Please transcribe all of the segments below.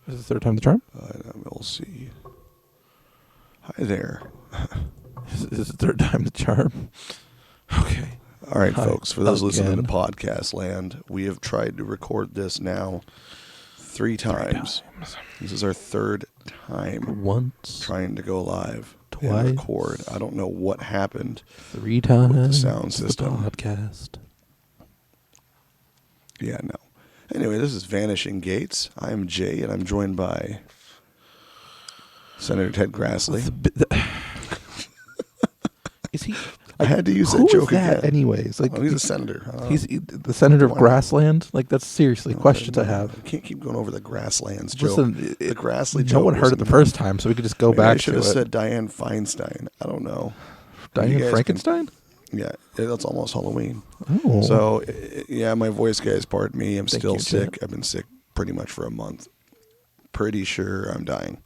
Is this the third time the charm? We'll see. Hi there. Is this the third time the charm? Okay. All right, Hi, folks. For those listening to again. podcast land, we have tried to record this now three times. This is our third time Once, trying to go live twice, and record. I don't know what happened 3 times. with the sound system. The podcast. Yeah, no. Anyway, this is Vanishing Gates. I am Jay, and I'm joined by Senator Ted Grassley. Is he? I had to use that Who joke is that again. anyways? Like, He's a senator. he's the senator of Why not? Grassland. Like, that's seriously questions I have. I can't keep going over the Grasslands joke. Listen, the Grassley joke. no one heard was it the enough. first time, so we could just go Maybe back I should to have it. said Diane Feinstein. I don't know. You Diane guys Frankenstein? Yeah, that's almost Halloween. Oh. So, yeah, my voice, guys, pardon me. I'm Thank still you, sick. Jet. I've been sick pretty much for a month. Pretty sure I'm dying.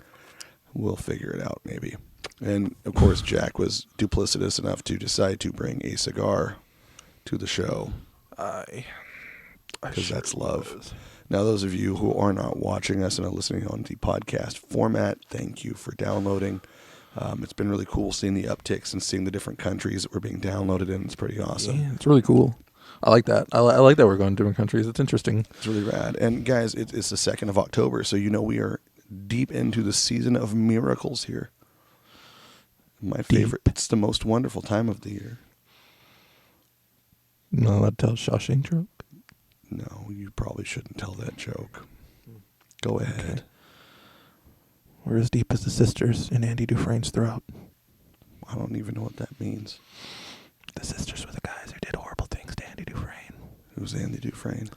We'll figure it out, maybe. And, of course, Jack was duplicitous enough to decide to bring a cigar to the show. Because that's love. was. Now, those of you who are not watching us and are listening on the podcast format, thank you for downloading. It's been really cool seeing the upticks and seeing the different countries that we're being downloaded in. It's pretty awesome. Yeah, it's really cool. I like that. I like that we're going to different countries. It's interesting. It's really rad. And, guys, it's the 2nd of October, so you know we are deep into the season of miracles here. My favorite. It's the most wonderful time of the year. No, that tells Shawshank joke. No, you probably shouldn't tell that joke. Go ahead. Okay. We're as deep as the sisters in Andy Dufresne's throat. I don't even know what that means. The sisters were the guys who did horrible things to Andy Dufresne. Who's Andy Dufresne?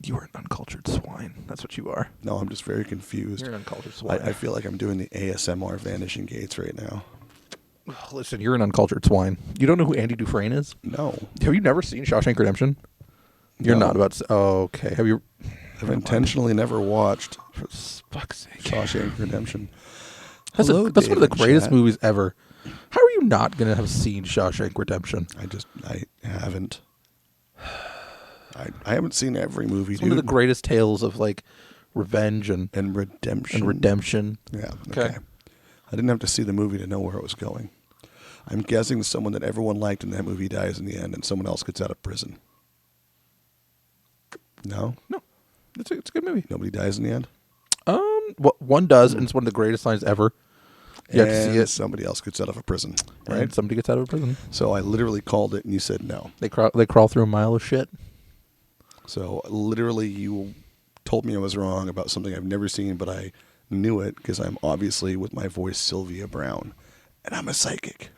You are an uncultured swine. That's what you are. No, I'm just very confused. You're an uncultured swine. I feel like I'm doing the ASMR Vanishing Gates right now. Listen, you're an uncultured swine. You don't know who Andy Dufresne is? No. Have you never seen Shawshank Redemption? You're No. not about to. Oh, okay. Have you? I've intentionally never watched For fuck's sake. Shawshank Redemption. That's Hello, one of the David greatest Chat. movies ever. How are you not going to have seen Shawshank Redemption? I haven't. I haven't seen every movie, It's dude. one of the greatest tales of like revenge and redemption. Yeah. Okay. Okay. I didn't have to see the movie to know where it was going. I'm guessing someone that everyone liked in that movie dies in the end, and someone else gets out of prison. No, No, it's a good movie. nobody dies in the end. What one does, and it's one of the greatest lines ever. You have to see And it, somebody else gets out of a prison, right? right? Somebody gets out of prison. So I literally called it, and you said no. They crawl through a mile of shit. So literally, you told me I was wrong about something I've never seen, but I knew it because I'm obviously with my voice Sylvia Brown, and I'm a psychic.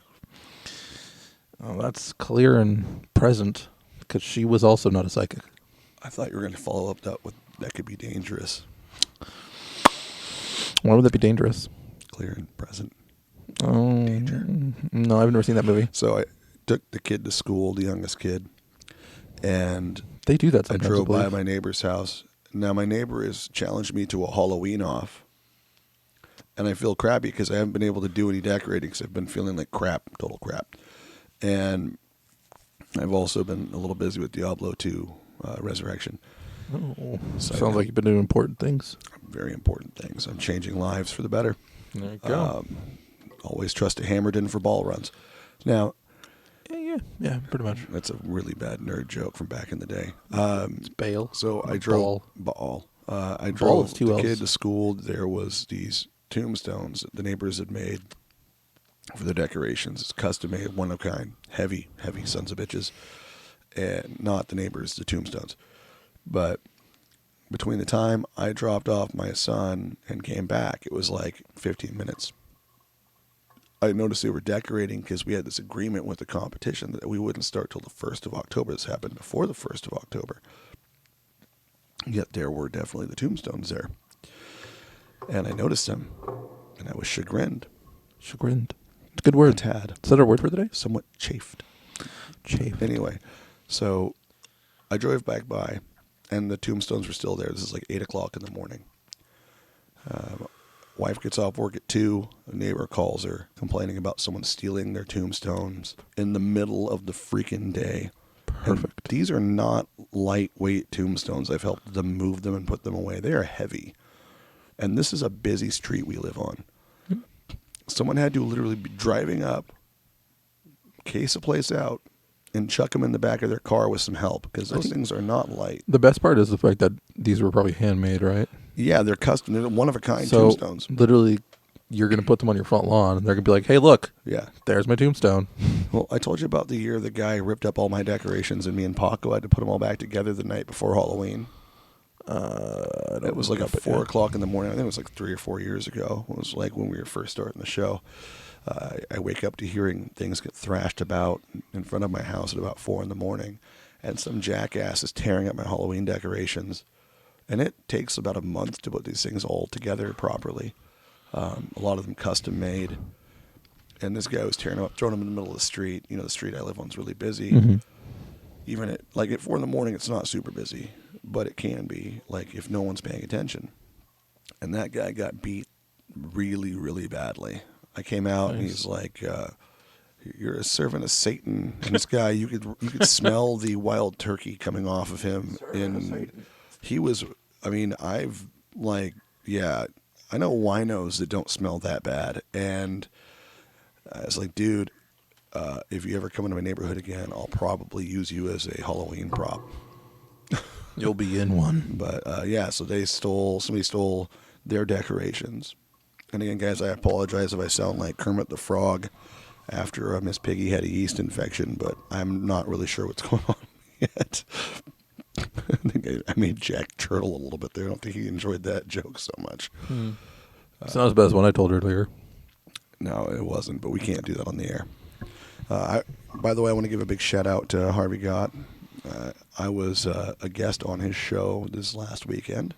Oh, that's clear and present because she was also not a psychic. I thought you were going to follow up that with that could be dangerous. Why would that be dangerous? Clear and present. Oh, Danger. No, I've never seen that movie. So I took the kid to school, the youngest kid, and They do that I sometimes. drove by believe. my neighbor's house. Now, my neighbor has challenged me to a Halloween off, and I feel crappy because I haven't been able to do any decorating because I've been feeling like crap, total crap. And I've also been a little busy with Diablo 2 Resurrection. Oh, So, sounds like you've been doing important things. Very important things. I'm changing lives for the better. There you go. Always trust a Hammerden for ball runs. Now, yeah, pretty much. that's a really bad nerd joke from back in the day. It's bail. So I Not drove ball. I Ball drove is two the Ls. kid to school. There was these tombstones that the neighbors had made for the decorations. It's custom made, one of a kind, heavy sons of bitches, and not the neighbors, the tombstones. But between the time I dropped off my son and came back, it was like 15 minutes. I noticed they were decorating because we had this agreement with the competition that we wouldn't start till the 1st of October. This happened before the 1st of October. Yet there were definitely the tombstones there. And I noticed them, and I was chagrined. Chagrined. It's a good word. A tad. Is that our word for today? Somewhat chafed. Chafed. Anyway, so I drove back by, and the tombstones were still there. This is like 8 o'clock in the morning. Wife gets off work at 2. A neighbor calls her, complaining about someone stealing their tombstones in the middle of the freaking day. Perfect. And these are not lightweight tombstones. I've helped them move them and put them away. They are heavy. And this is a busy street we live on. Someone had to literally be driving up, case a place out, and chuck them in the back of their car with some help, because those things are not light. The best part is the fact that these were probably handmade, right? Yeah, they're custom. They're one-of-a-kind So tombstones. literally, you're going to put them on your front lawn, and they're going to be like, hey, look, Yeah. there's my tombstone. Well, I told you about the year the guy ripped up all my decorations, and me and Paco had to put them all back together the night before Halloween. It was like at 4 o'clock in the morning. I think it was like 3 or 4 years ago. It was like when we were first starting the show. I wake up to hearing things get thrashed about in front of my house at about 4 in the morning, and some jackass is tearing up my Halloween decorations. And it takes about a month to put these things all together properly. A lot of them custom made. And this guy was tearing them up, throwing them in the middle of the street. You know, the street I live on is really busy. Mm-hmm. Even at 4 in the morning, it's not super busy, but it can be, like, if no one's paying attention. And that guy got beat really, really badly. I came out and he's like, "You're a servant of Satan." And this guy, you could smell the wild turkey coming off of him. He was, I mean, I know winos that don't smell that bad. And I was like, dude, if you ever come into my neighborhood again, I'll probably use you as a Halloween prop. You'll be in one. But so somebody stole their decorations. And again, guys, I apologize if I sound like Kermit the Frog after Miss Piggy had a yeast infection, but I'm not really sure what's going on yet. I think I made Jack Turtle a little bit there. I don't think he enjoyed that joke so much. It's not as bad as one I told earlier. No, it wasn't, but we can't do that on the air. By the way, I want to give a big shout out to Harvey Gott. I was a guest on his show this last weekend.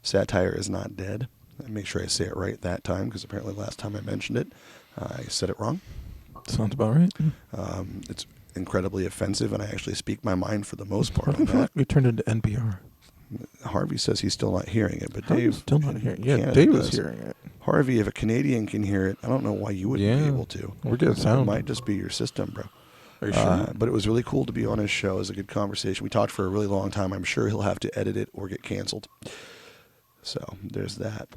Satire is Not Dead. I make sure I say it right that time, because apparently last time I mentioned it, I said it wrong. Sounds about right. It's incredibly offensive, and I actually speak my mind for the most part I on feel that. like we turned into NPR. Harvey says he's still not hearing it, but Harvey's Dave still not hearing it. Yeah, Canada Dave is does. hearing it. Harvey, if a Canadian can hear it, I don't know why you wouldn't be able to. We're getting It sound. might just be your system, bro. Are you sure? But it was really cool to be on his show. It was a good conversation. We talked for a really long time. I'm sure he'll have to edit it or get canceled. So there's that.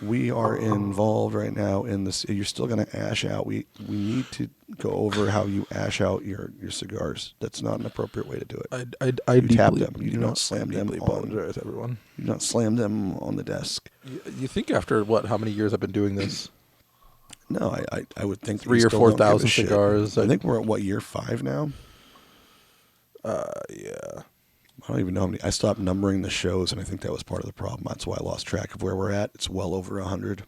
We are involved right now in this. You're still going to ash out. We need to go over how you ash out your cigars. That's not an appropriate way to do it. I You deeply, tap them. You do not slam them deeply on. apologize, everyone. You do not slam them on the desk. You think after how many years I've been doing this? No, I would think 3,000 or you still don't give a 4,000 shit. cigars. I think we're at what, year 5 now? Yeah. I don't even know how many. I stopped numbering the shows, and I think that was part of the problem. That's why I lost track of where we're at. It's well over 100.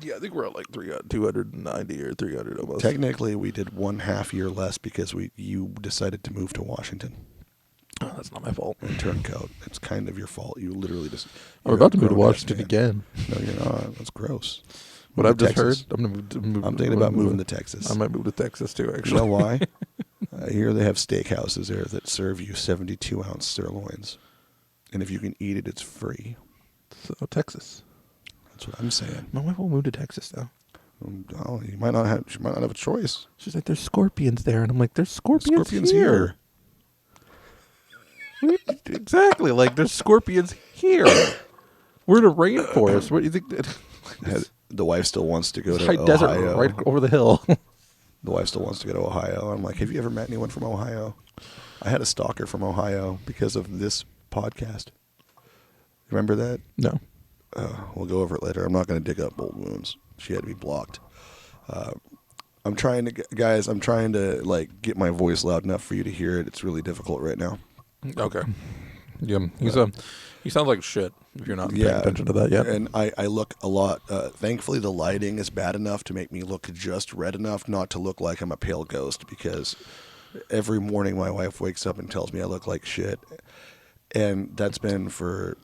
Yeah, I think we're at like 290 or 300 almost. Technically, we did 1/2 year less because you decided to move to Washington. Oh, that's not my fault. And turncoat. It's kind of your fault. You literally just. I'm about to move to Washington again. No, you're not. That's gross. What Move I've to just Texas. heard, I'm thinking about moving to Texas. I might move to Texas too, You actually. know why? I hear they have steakhouses there that serve you 72-ounce sirloins, and if you can eat it, it's free. So Texas. That's what I'm saying. My wife will move to Texas now. Oh, she might not have a choice. She's like, "There's scorpions there," and I'm like, "There's scorpions, Scorpions here. Exactly, like there's scorpions here. We're in a rainforest. What do you think? The wife still wants to go to High Ohio. desert right over the hill. The wife still wants to go to Ohio. I'm like, have you ever met anyone from Ohio? I had a stalker from Ohio because of this podcast. Remember that? No. We'll go over it later. I'm not going to dig up old wounds. She had to be blocked. I'm trying to like get my voice loud enough for you to hear it. It's really difficult right now. Okay. Yeah, he sounds like shit if you're not paying attention to that yet. And I look a lot. Thankfully, the lighting is bad enough to make me look just red enough not to look like I'm a pale ghost, because every morning my wife wakes up and tells me I look like shit. And that's been for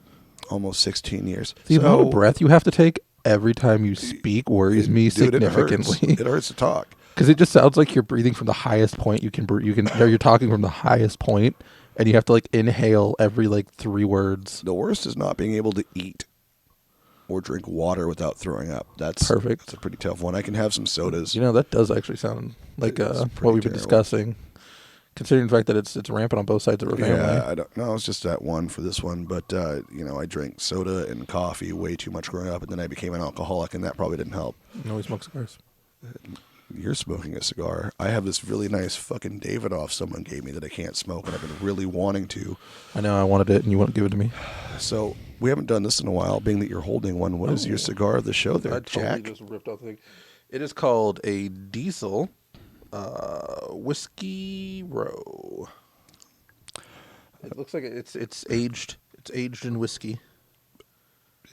almost 16 years. The amount of breath you have to take every time you speak worries me significantly. It hurts to talk. Because it just sounds like you're breathing from the highest point you can. You're talking from the highest point, and you have to like inhale every like 3 words. The worst is not being able to eat or drink water without throwing up. That's perfect. That's a pretty tough one. I can have some sodas. You know, that does actually sound like It's what pretty we've been terrible. discussing. Considering the fact that it's rampant on both sides of our family. Yeah, I don't know. It's just that one for this one. But, I drank soda and coffee way too much growing up, and then I became an alcoholic, and that probably didn't help. No, he smokes cigars. You're smoking a cigar. I have this really nice fucking Davidoff someone gave me that I can't smoke, and I've been really wanting to. I know, I wanted it, and you wouldn't give it to me. So, we haven't done this in a while, being that you're holding one. What is your cigar of the show there, I Jack? totally just ripped out the thing. It is called a Diesel Whiskey Row. It looks like it's aged. It's aged in whiskey.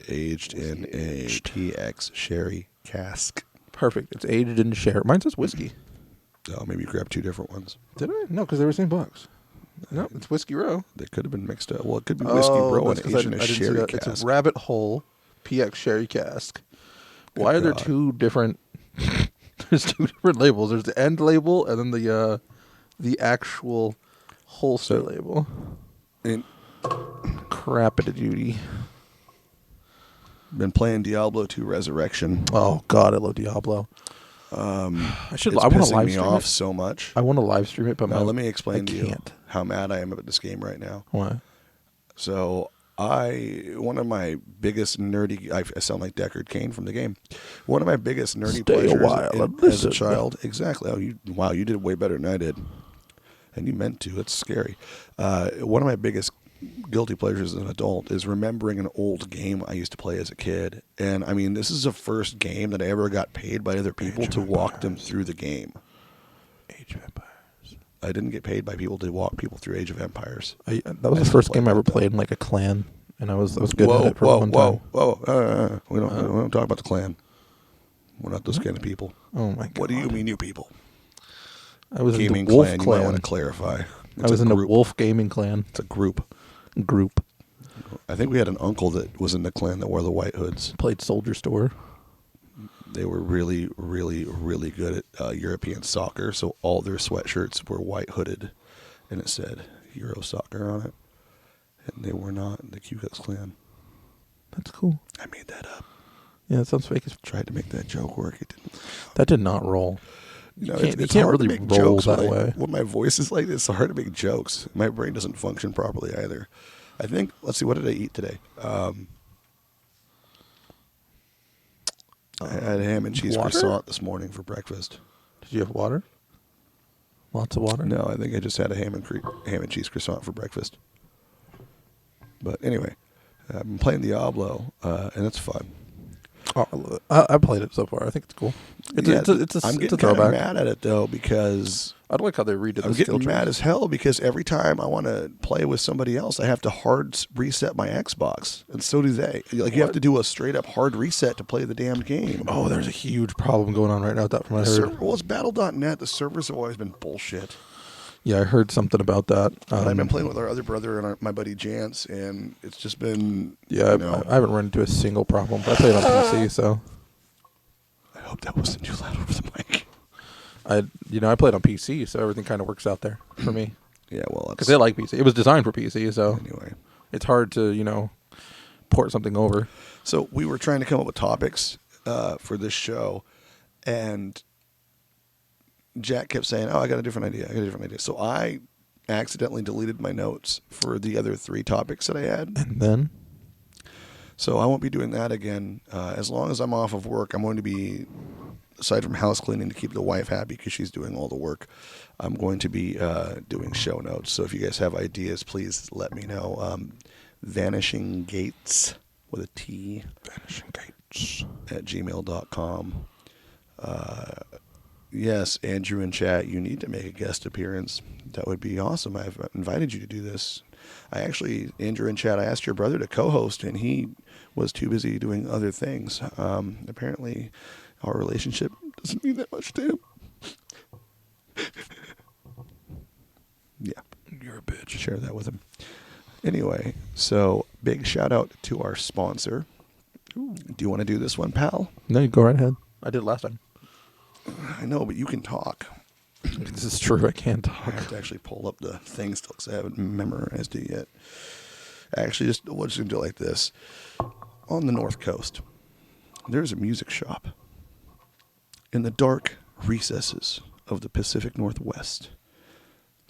Aged in a TX sherry cask. Perfect. It's aged in sherry. Mine says whiskey. Oh, maybe you grabbed two different ones. Did I? No, because they were the same box. No, it's Whiskey Row. They could have been mixed up. Well, it could be Whiskey Row and aged in a sherry cask. It's a Rabbit Hole PX sherry cask. Why are there two different... There's two different labels. There's the end label and then the actual holster label. Crap-a duty. Been playing Diablo 2 Resurrection. Oh God, I love Diablo. I want to live me stream off it. so much. I want to live stream it, but now let me explain to you can't. how mad I am about this game right now. Why? So one of my biggest nerdy, I sound like Deckard Cain from the game. One of my biggest nerdy pleasures as a child. Exactly. Oh, you did way better than I did. And you meant to. It's scary. One of my biggest guilty pleasures as an adult is remembering an old game I used to play as a kid. And I mean, this is the first game that I ever got paid by other people to walk them through the game. Age of Empires. I didn't get paid by people to walk people through Age of Empires. That was the first game I ever played in like a clan, and I was good at it for one time. We don't talk about the clan. We're not those kind of people. Oh my God. What do you mean, you people? I was Gaming in the Wolf clan. Clan. You might want to clarify. I was in the Wolf Gaming Clan. It's a group. I think we had an uncle that was in the clan that wore the white hoods. Played Soldier Store. They were really, really, really good at European soccer, so all their sweatshirts were white hooded, and it said Euro Soccer on it. And they were not the Ku Klux Klan. That's cool. I made that up. Yeah, that sounds fake. Tried to make that joke work. It didn't. That did not roll. You can't really roll that way. When my voice is like this, it's hard to make jokes. My brain doesn't function properly either. I think, let's see, what did I eat today? I had a ham and cheese croissant this morning for breakfast. Did you have water? Lots of water? No, I think I just had a ham and cheese croissant for breakfast. But anyway, I've been playing Diablo, and it's fun. Oh, I love it. I played it so far. I think it's cool. I'm getting kind of mad at it though because I don't like how they redid the I'm getting mad as hell because every time I want to play with somebody else, I have to hard reset my Xbox, and so do they. Like you have to do a straight up hard reset to play the damn game. Oh, there's a huge problem going on right now with that from what I heard. Well, it's Battle.net. The servers have always been bullshit. Yeah, I heard something about that. I've been playing with our other brother and my buddy Jance, and it's just been... Yeah, I haven't run into a single problem, but I played on PC, so... I hope that wasn't too loud over the mic. I played on PC, so everything kind of works out there for me. Yeah, well... Because they like PC. It was designed for PC, so... Anyway. It's hard to, port something over. So we were trying to come up with topics for this show, and... Jack kept saying, I got a different idea. So I accidentally deleted my notes for the other 3 topics that I had. And then? So I won't be doing that again. As long as I'm off of work, I'm going to be, aside from house cleaning to keep the wife happy because she's doing all the work, I'm going to be doing show notes. So if you guys have ideas, please let me know. Vanishing Gates with a T. Vanishing Gates. At gmail.com. Yes, Andrew in chat, you need to make a guest appearance. That would be awesome. I've invited you to do this. Andrew in chat, I asked your brother to co-host, and he was too busy doing other things. Apparently, our relationship doesn't mean that much to him. Yeah. You're a bitch. Share that with him. Anyway, so big shout out to our sponsor. Ooh. Do you want to do this one, pal? No, you go right ahead. I did last time. I know, but you can talk. This is true. I can't talk. I have to actually pull up the thing still because I haven't memorized it yet. Actually, we're just going to do it like this. On the North Coast, there's a music shop. In the dark recesses of the Pacific Northwest,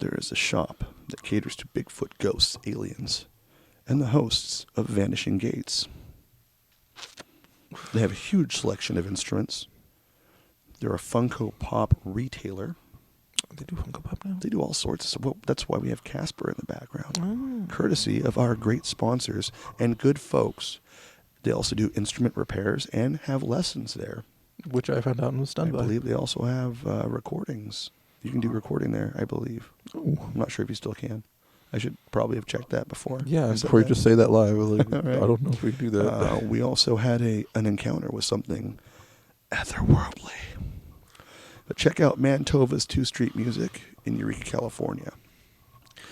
there is a shop that caters to Bigfoot, ghosts, aliens, and the hosts of Vanishing Gates. They have a huge selection of instruments. They're a Funko Pop retailer. They do Funko Pop now? They do all sorts. Well, that's why we have Casper in the background. Courtesy of our great sponsors and good folks. They also do instrument repairs and have lessons there. Which I found out was done by. I believe they also have recordings. You can do recording there, I believe. Ooh. I'm not sure if you still can. I should probably have checked that before. Yeah, I said before you that. just say that live. I was like, Right. I don't know if we can do that. We also had an encounter with something otherworldly. But check out Mantova's 2 Street Music in Eureka, California.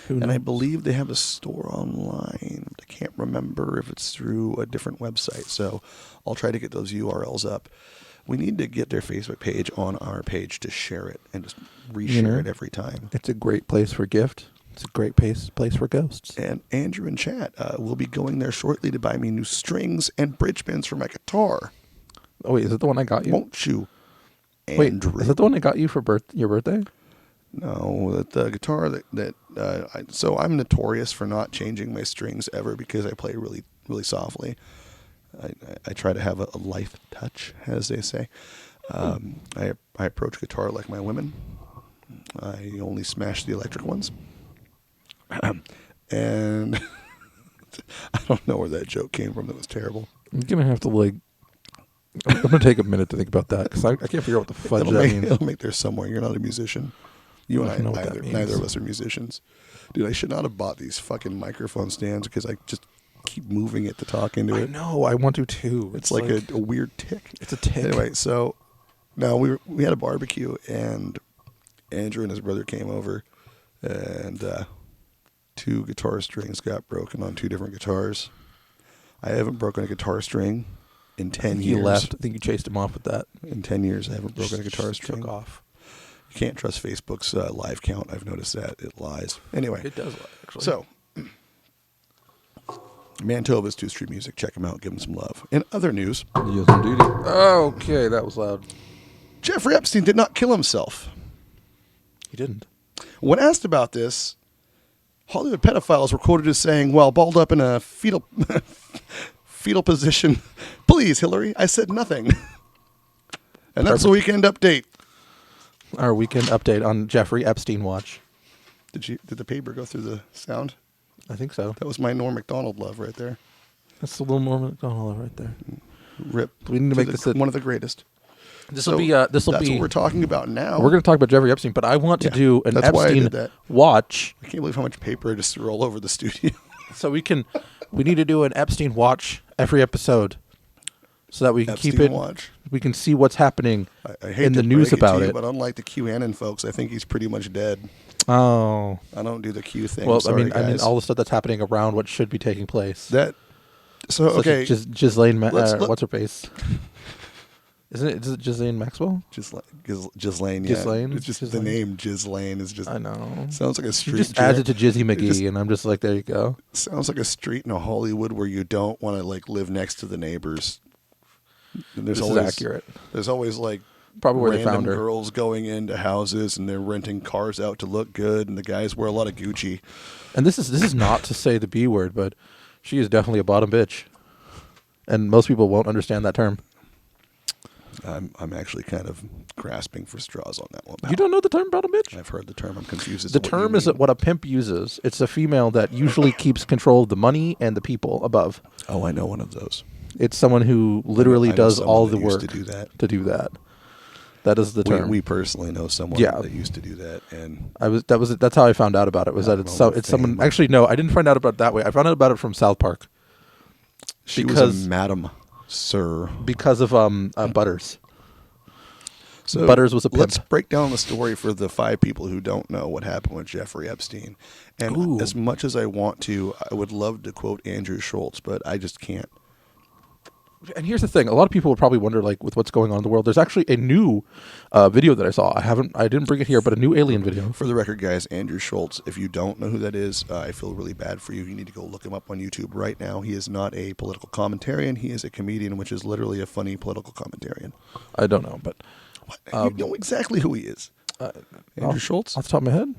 And I believe they have a store online. I can't remember if it's through a different website, so I'll try to get those URLs up. We need to get their Facebook page on our page to share it and just reshare it every time. It's a great place for gift. It's a great place for ghosts. And Andrew in chat will be going there shortly to buy me new strings and bridge pins for my guitar. Oh, wait, is it the one I got you? Won't you, Wait, Andrew? is it the one I got you for your birthday? No, the guitar so I'm notorious for not changing my strings ever because I play really, really softly. I try to have a light touch, as they say. I approach guitar like my women. I only smash the electric ones. And I don't know where that joke came from. That was terrible. I'm going to have to, I'm going to take a minute to think about that because I can't figure out what the fudge that means. It'll make there somewhere. You're not a musician. You and I, neither of us are musicians. Dude, I should not have bought these fucking microphone stands because I just keep moving it to talk into it. I know. I want to too. It's like a weird tick. It's a tick. Anyway, so now we had a barbecue and Andrew and his brother came over and 2 guitar strings got broken on 2 different guitars. I haven't broken a guitar string in 10 years. He left. I think you chased him off with that. In 10 years, I haven't broken a guitar string. Took off. You can't trust Facebook's live count. I've noticed that. It lies. Anyway. It does lie, actually. So, Mantova's 2 Street Music. Check them out. Give them some love. In other news. Yes, indeed. Okay, that was loud. Jeffrey Epstein did not kill himself. He didn't. When asked about this, Hollywood pedophiles were quoted as saying, while balled up in a fetal position, "Please, Hillary, I said nothing." And that's the weekend update. Our weekend update on Jeffrey Epstein watch. Did the paper go through the sound? I think so. That was my Norm Macdonald love right there. That's a little Norman McDonald right there. Rip. We need to make this one of the greatest. This will be. That's what we're talking about now. We're going to talk about Jeffrey Epstein, but I want to do an that's why I did Epstein that. watch. I can't believe how much paper I just threw all over the studio. So we need to do an Epstein watch every episode, so that we can Epstein keep it. watch. We can see what's happening I hate in the to news break about to you, it. but unlike the QAnon folks, I think he's pretty much dead. Oh, I don't do the Q thing. well, Sorry, I mean, guys. all the stuff that's happening around what should be taking place. So okay, Ghislaine, let's- what's her face? Is it Ghislaine Maxwell? Ghislaine. Yeah. Ghislaine? It's just Ghislaine? the name Ghislaine is just. I know. Sounds like a She street. just adds it to Jizzy McGee, just- and I'm just like, there you go. Sounds like a street in Hollywood where you don't want to live next to the neighbors. And This is accurate. There's always Probably where they random found her. girls going into houses and they're renting cars out to look good, and the guys wear a lot of Gucci. And this is not to say the B word, but she is definitely a bottom bitch, and most people won't understand that term. I'm actually kind of grasping for straws on that one. You don't know the term bottom bitch? I've heard the term. I'm confused. As The to what you term is mean. what a pimp uses. It's a female that usually keeps control of the money and the people above. Oh, I know one of those. It's someone who literally I know does someone all that the used work to do that. That is the term. We personally know someone Yeah. that used to do that, and That's how I found out about it. Was that it's someone? fame. Actually, no, I didn't find out about it that way. I found out about it from South Park she was because- a madam, sir. because of Butters. So Butters was a pimp. Let's break down the story for the 5 people who don't know what happened with Jeffrey Epstein. And Ooh. as much as I want to, I would love to quote Andrew Schultz, but I just can't. And here's the thing: a lot of people would probably wonder, with what's going on in the world. There's actually a new video that I saw. I didn't bring it here, but a new alien video. For the record, guys, Andrew Schultz, if you don't know who that is, I feel really bad for you. You need to go look him up on YouTube right now. He is not a political commentarian. He is a comedian, which is literally a funny political commentarian. I don't know, but You know exactly who he is. Andrew Schultz? off the top of my head,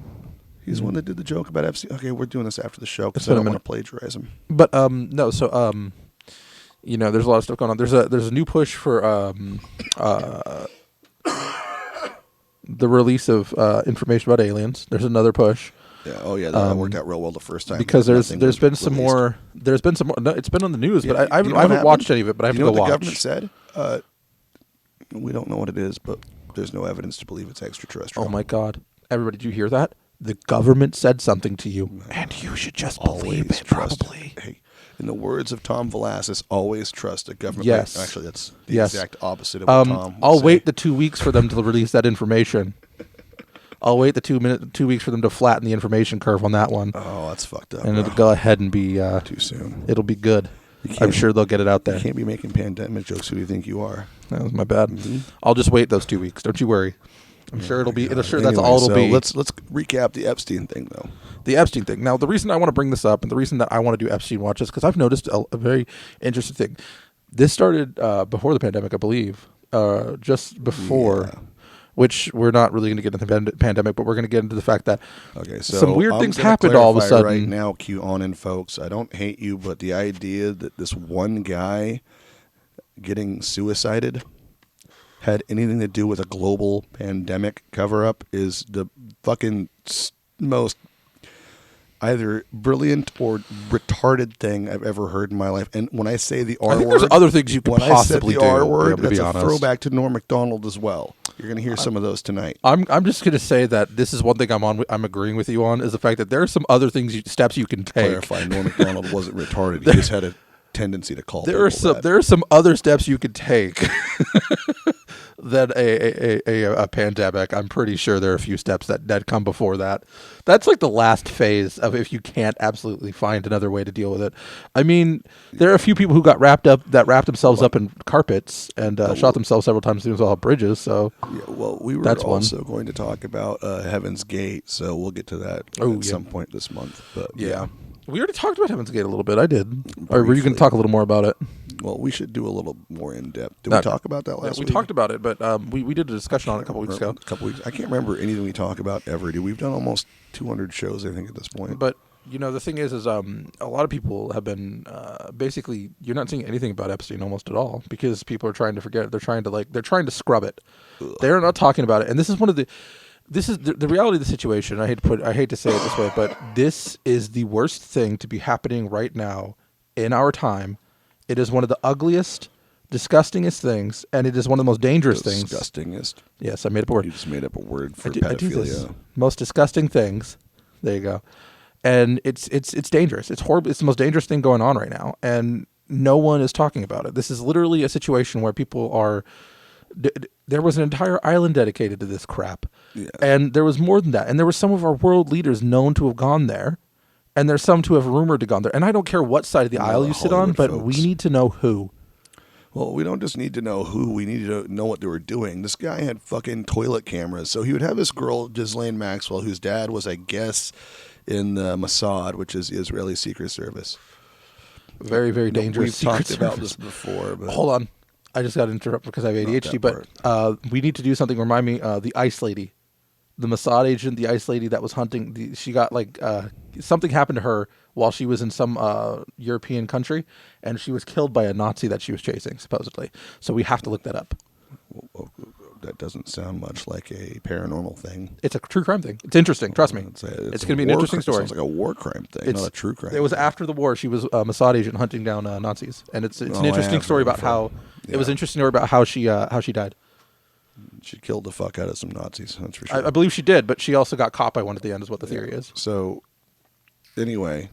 He's the one that did the joke about Epstein. Okay, we're doing this after the show because It's I been a don't want to minute. plagiarize him. But no, so you know, there's a lot of stuff going on. There's a new push for the release of information about aliens. There's another push. Yeah. Oh yeah, that worked out real well the first time Because nothing there's was been some released. more. There's been some more. No, it's been on the news, Yeah, but I you know haven't what watched happened? any of it. But I have You to know go what the watch. government said? We don't know what it is, but there's no evidence to believe it's extraterrestrial. Oh my God! Everybody, did you hear that? The government said something to you, and you should just believe Always it. trust. Probably. Hey, in the words of Tom Velasquez, always trust a government. Yes. Actually, that's the Yes. exact opposite of what Tom would I'll say. wait the 2 weeks for them to release that information. I'll wait the 2 weeks for them to flatten the information curve on that one, Oh, that's fucked up. and bro. it'll go ahead and be. Too soon. It'll be good. can't- I'm sure they'll get it out You there. can't be making pandemic jokes. Who do you think you are? That was my bad. Mhm. I'll just wait those 2 weeks. Don't you worry. I'm sure it'll be. It'll sure that's Anyway, all it'll so be. Let's recap the Epstein thing, though. The Epstein thing. Now, the reason I want to bring this up and the reason that I want to do Epstein Watch is because I've noticed a very interesting thing. This started before the pandemic, I believe, just before, Yeah. which we're not really going to get into the pandemic, but we're going to get into the fact that Okay, so some weird I'm things gonna happened all of a clarify sudden. right now, QAnon folks. I don't hate you, but the idea that this one guy getting suicided had anything to do with a global pandemic cover-up is the fucking most either brilliant or retarded thing I've ever heard in my life. And when I say the R I think word, there's other things you could when possibly I said the do. R word, to that's be a honest. throwback to Norm Macdonald as well. You're going to hear some of those tonight. I'm just going to say that this is one thing I'm agreeing with you on is the fact that there are some other things steps you can take. Clarify, Norm Macdonald wasn't retarded. He just had a tendency to call There are people there are some other steps you could take than a pandemic. I'm pretty sure there are a few steps that come before that. That's like the last phase of if you can't absolutely find another way to deal with it. I mean, there are a few people who got wrapped themselves up in carpets and shot themselves several times through bridges. So Yeah, well, we were That's one. also going to talk about Heaven's Gate, so we'll get to that at some point this month. But yeah. We already talked about Heaven's Gate a little bit. I did. Or were you going Briefly. to talk a little more about it? Well, we should do a little more in depth. Did No, we talk about that last we week? talked about it, but we did a discussion on it a couple weeks Or ago. A couple weeks. I can't remember anything we talk about ever. Dude, we've done almost 200 shows, I think, at this point. But you know, the thing is a lot of people have been basically you're not seeing anything about Epstein almost at all because people are trying to forget it. They're trying to scrub it. They're not talking about it, and this is the reality of the situation. I hate to say it this way, but this is the worst thing to be happening right now in our time. It is one of the ugliest, disgustingest things, and it is one of the most dangerous things. Disgustingest. Yes, I made up a word. You just made up a word for I do this. pedophilia. Most disgusting things. There you go. And it's dangerous. It's horrible. It's the most dangerous thing going on right now, and no one is talking about it. This is literally a situation where people are. There was an entire island dedicated to this crap, Yeah. and there was more than that. And there were some of our world leaders known to have gone there, and there's some to have rumored to gone there. And I don't care what side of the aisle you sit on, Hollywood but folks. we need to know who. Well, we don't just need to know who. We need to know what they were doing. This guy had fucking toilet cameras. So he would have this girl, Ghislaine Maxwell, whose dad was, I guess, in the Mossad, which is the Israeli Secret Service. Very, very dangerous. We've talked Secret about Service. this before. But Hold on. I just got to interrupt because I have ADHD, that but we need to do something. Remind me, the ice lady, the Mossad agent, the ice lady that was hunting. She got something happened to her while she was in some European country, and she was killed by a Nazi that she was chasing, supposedly. So we have to look that up. that doesn't sound much like a paranormal thing. It's a true crime thing. It's interesting. Trust me. It's It's a going to be an war interesting crime. story. Sounds like a war crime thing, not a true crime. It was thing. after the war. She was a Mossad agent hunting down Nazis, and it's an I interesting have story heard about of how her. it was Yeah. an interesting story about how she died. She killed the fuck out of some Nazis, that's for sure. I believe she did, but she also got caught by one at the end, is what the theory is. So, anyway,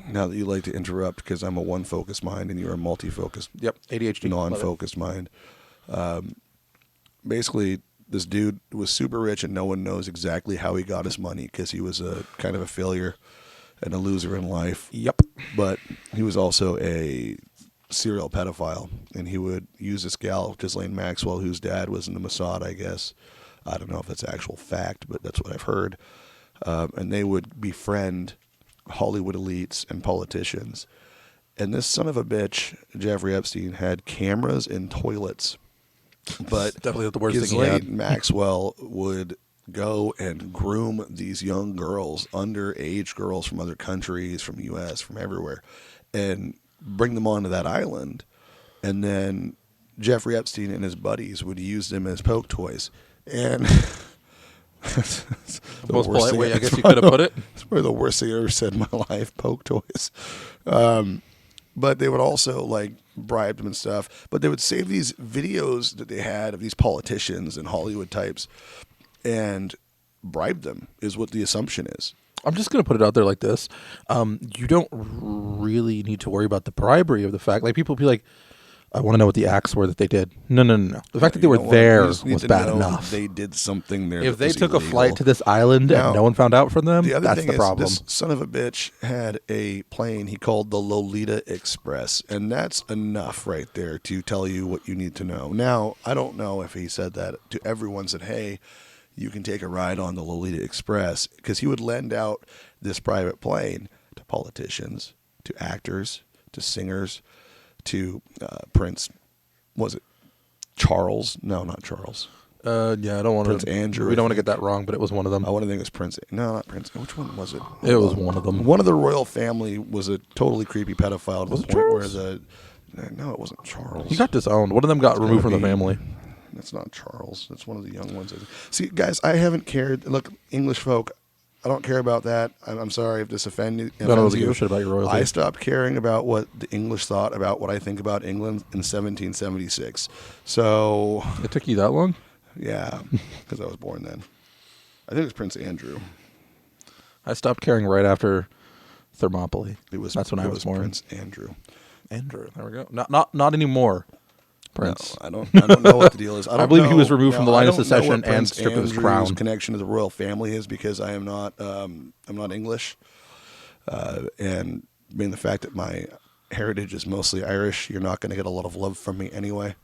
now that you like to interrupt because I'm a one-focused mind and you're a multi-focused, Yep, ADHD. Love it. non-focused mind. Basically, this dude was super rich and no one knows exactly how he got his money because he was a kind of a failure and a loser in life. Yep. But he was also a serial pedophile, and he would use this gal, Ghislaine Maxwell, whose dad was in the Mossad, I guess. I don't know if that's actual fact, but that's what I've heard. And they would befriend Hollywood elites and politicians. And this son of a bitch, Jeffrey Epstein, had cameras in toilets. But Definitely the worst thing he had. Ghislaine Maxwell would go and groom these young girls, underage girls from other countries, from the U.S., from everywhere, and bring them onto that island. And then Jeffrey Epstein and his buddies would use them as poke toys. And The most polite way I guess you could have put it. It's probably the worst thing I ever said in my life, poke toys. But they would also like bribe them and stuff. But they would save these videos that they had of these politicians and Hollywood types and bribe them, is what the assumption is. I'm just going to put it out there like this. You don't really need to worry about the bribery of the fact. Like, people be like, I want to know what the acts were that they did. No. The fact that they were there was bad enough. They did something there. If they took a flight to this island and no one found out from them, that's the problem. This son of a bitch had a plane he called the Lolita Express, and that's enough right there to tell you what you need to know. Now, I don't know if he said that to everyone, said, hey, you can take a ride on the Lolita Express, because he would lend out this private plane to politicians, to actors, to singers, to Prince. Was it Charles? No, not Charles. Yeah, I don't want Prince Andrew. We don't want to get that wrong, but it was one of them. I want to think it was Prince. No, not Prince. Which one was it? It was one of them. One of the royal family was a totally creepy pedophile. Was it Charles? No, it wasn't Charles. He got disowned. One of them got removed from the family. That's not Charles. That's one of the young ones. See, guys, I haven't cared. Look, English folk, I don't care about that. I'm sorry if this offended you. I don't really give a shit about your royalty. I stopped caring about what the English thought about what I think about England in 1776. So It took you that long? yeah, because I was born then. I think it was Prince Andrew. I stopped caring right after Thermopylae. That's when I was born. Prince Andrew. Andrew, there we go. Not anymore. Prince. No, I don't know what the deal is. I believe he was removed from the line of succession and stripped of his crown. Connection to the royal family is, because I am not. I'm not English, and being the fact that my heritage is mostly Irish, you're not going to get a lot of love from me anyway.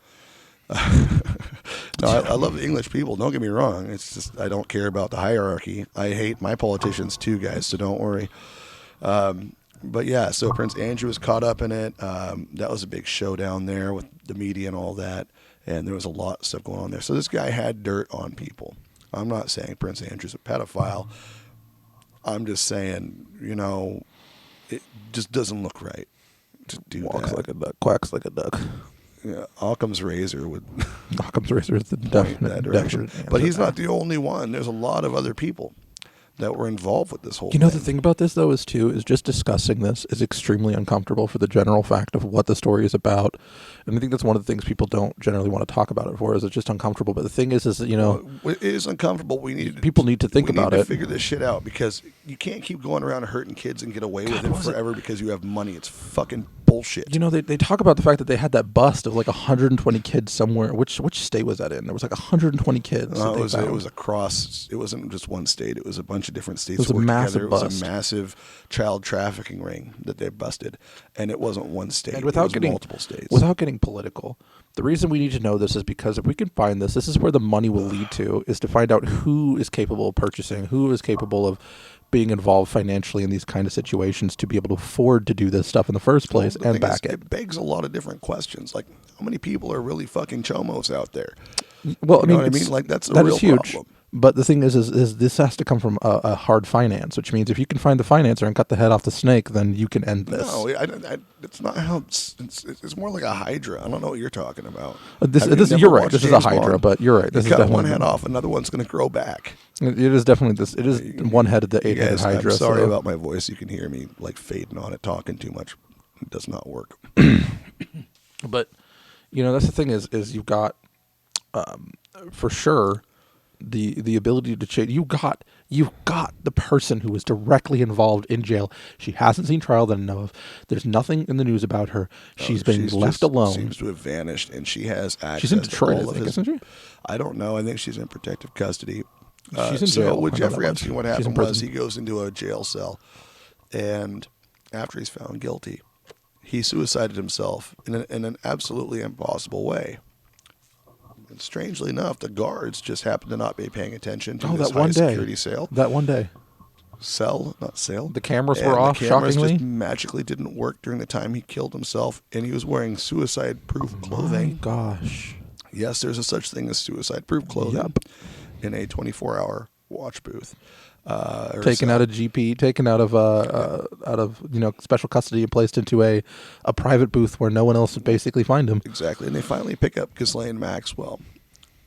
No, I love the English people. Don't get me wrong. It's just I don't care about the hierarchy. I hate my politicians too, guys. So don't worry. But yeah, so Prince Andrew was caught up in it. That was a big showdown there with the media and all that. And there was a lot of stuff going on there. So this guy had dirt on people. I'm not saying Prince Andrew's a pedophile. I'm just saying, it just doesn't look right to do Walks that. like a duck, quacks like a duck. Yeah, Occam's razor would Occam's razor is the that direction. definite But answer he's there. not the only one. There's a lot of other people that were involved with this whole You know, thing. the thing about this, though, is just discussing this is extremely uncomfortable for the general fact of what the story is about. And I think that's one of the things people don't generally want to talk about it for, is it's just uncomfortable. But the thing is that, It is uncomfortable. People need to think about it. Figure this shit out, because you can't keep going around hurting kids and get away with it forever because you have money. It's fucking bullshit. They talk about the fact that they had that bust of like 120 kids somewhere. Which state was that in? There was like 120 kids. It was across. It wasn't just one state. It was a bunch of different states. It was a massive together. It was bust. a massive child trafficking ring that they busted, and it wasn't one state. And it was multiple states. Without getting political, the reason we need to know this is because if we can find this is where the money will lead to, is to find out who is capable of purchasing, who is capable of being involved financially in these kind of situations to be able to afford to do this stuff in the first place and back it. It begs a lot of different questions, like how many people are really fucking chomos out there? Well, Know what I mean? Like that's a real huge. problem. But the thing is this has to come from a hard finance, which means if you can find the financer and cut the head off the snake, then you can end this. No, it's not how it's more like a hydra. I don't know what you're talking about. You're right. This is a hydra, but you're right. This is cut definitely one head off, another one's going to grow back. It is definitely this. It is one headed, the 8-headed hydra. I'm sorry about my voice. You can hear me like fading on it, talking too much. It does not work. But that's the thing is you've got for sure the ability to change. You've got the person who was directly involved in jail. She hasn't seen trial that I know of. There's nothing in the news about her. She's been left alone. Seems to have vanished, and she has access. She's in Detroit, to all isn't she? I don't know. I think she's in protective custody. She's in jail. So with Jeffrey Epstein, what happened was he goes into a jail cell, and after he's found guilty, he suicided himself in an absolutely impossible way. And strangely enough, the guards just happened to not be paying attention to this high security cell. That one day. Cell, not sale. The cameras were off, the cameras shockingly. just magically didn't work during the time he killed himself, and he was wearing suicide-proof clothing. My gosh. Yes, there's a such thing as suicide-proof clothing. Yep. in a 24-hour watch booth. Taken out of GP, taken out of special custody and placed into a private booth where no one else would basically find him. Exactly. And they finally pick up Ghislaine Maxwell.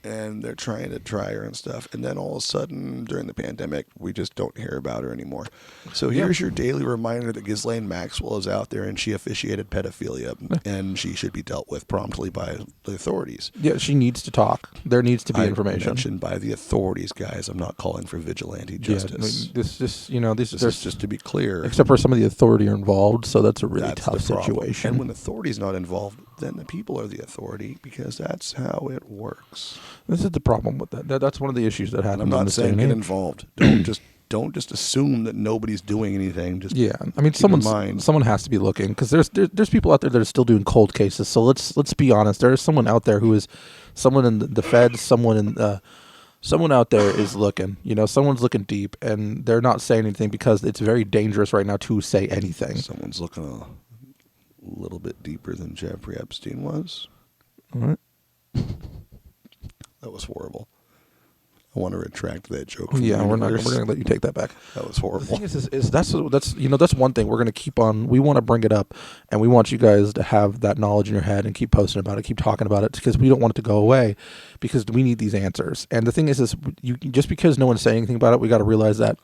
And they're trying to try her and stuff. And then all of a sudden, during the pandemic, we just don't hear about her anymore. So here's your daily reminder that Ghislaine Maxwell is out there and she officiated pedophilia. And she should be dealt with promptly by the authorities. Yeah, she needs to talk. There needs to be information. Mentioned by the authorities, guys. I'm not calling for vigilante justice. Yeah, this is just to be clear. Except for some of the authority are involved, so that's a really tough situation. And when the authority's not involved, then the people are the authority because that's how it works. This is the problem with that. That's one of the issues that happens. I'm not saying get involved. Don't just assume that nobody's doing anything. Just I mean, someone has to be looking because there's people out there that are still doing cold cases. So let's be honest. There is someone out there who is someone in the feds. Someone out there is looking. Someone's looking deep, and they're not saying anything because it's very dangerous right now to say anything. Someone's looking a little bit deeper than Jeffrey Epstein was. All right. That was horrible. I want to retract that joke. Yeah, we're going to let you take that back. That was horrible. The thing is that's one thing we're going to keep on. We want to bring it up, and we want you guys to have that knowledge in your head and keep posting about it, keep talking about it, because we don't want it to go away, because we need these answers. And the thing is just because no one's saying anything about it, we got to realize that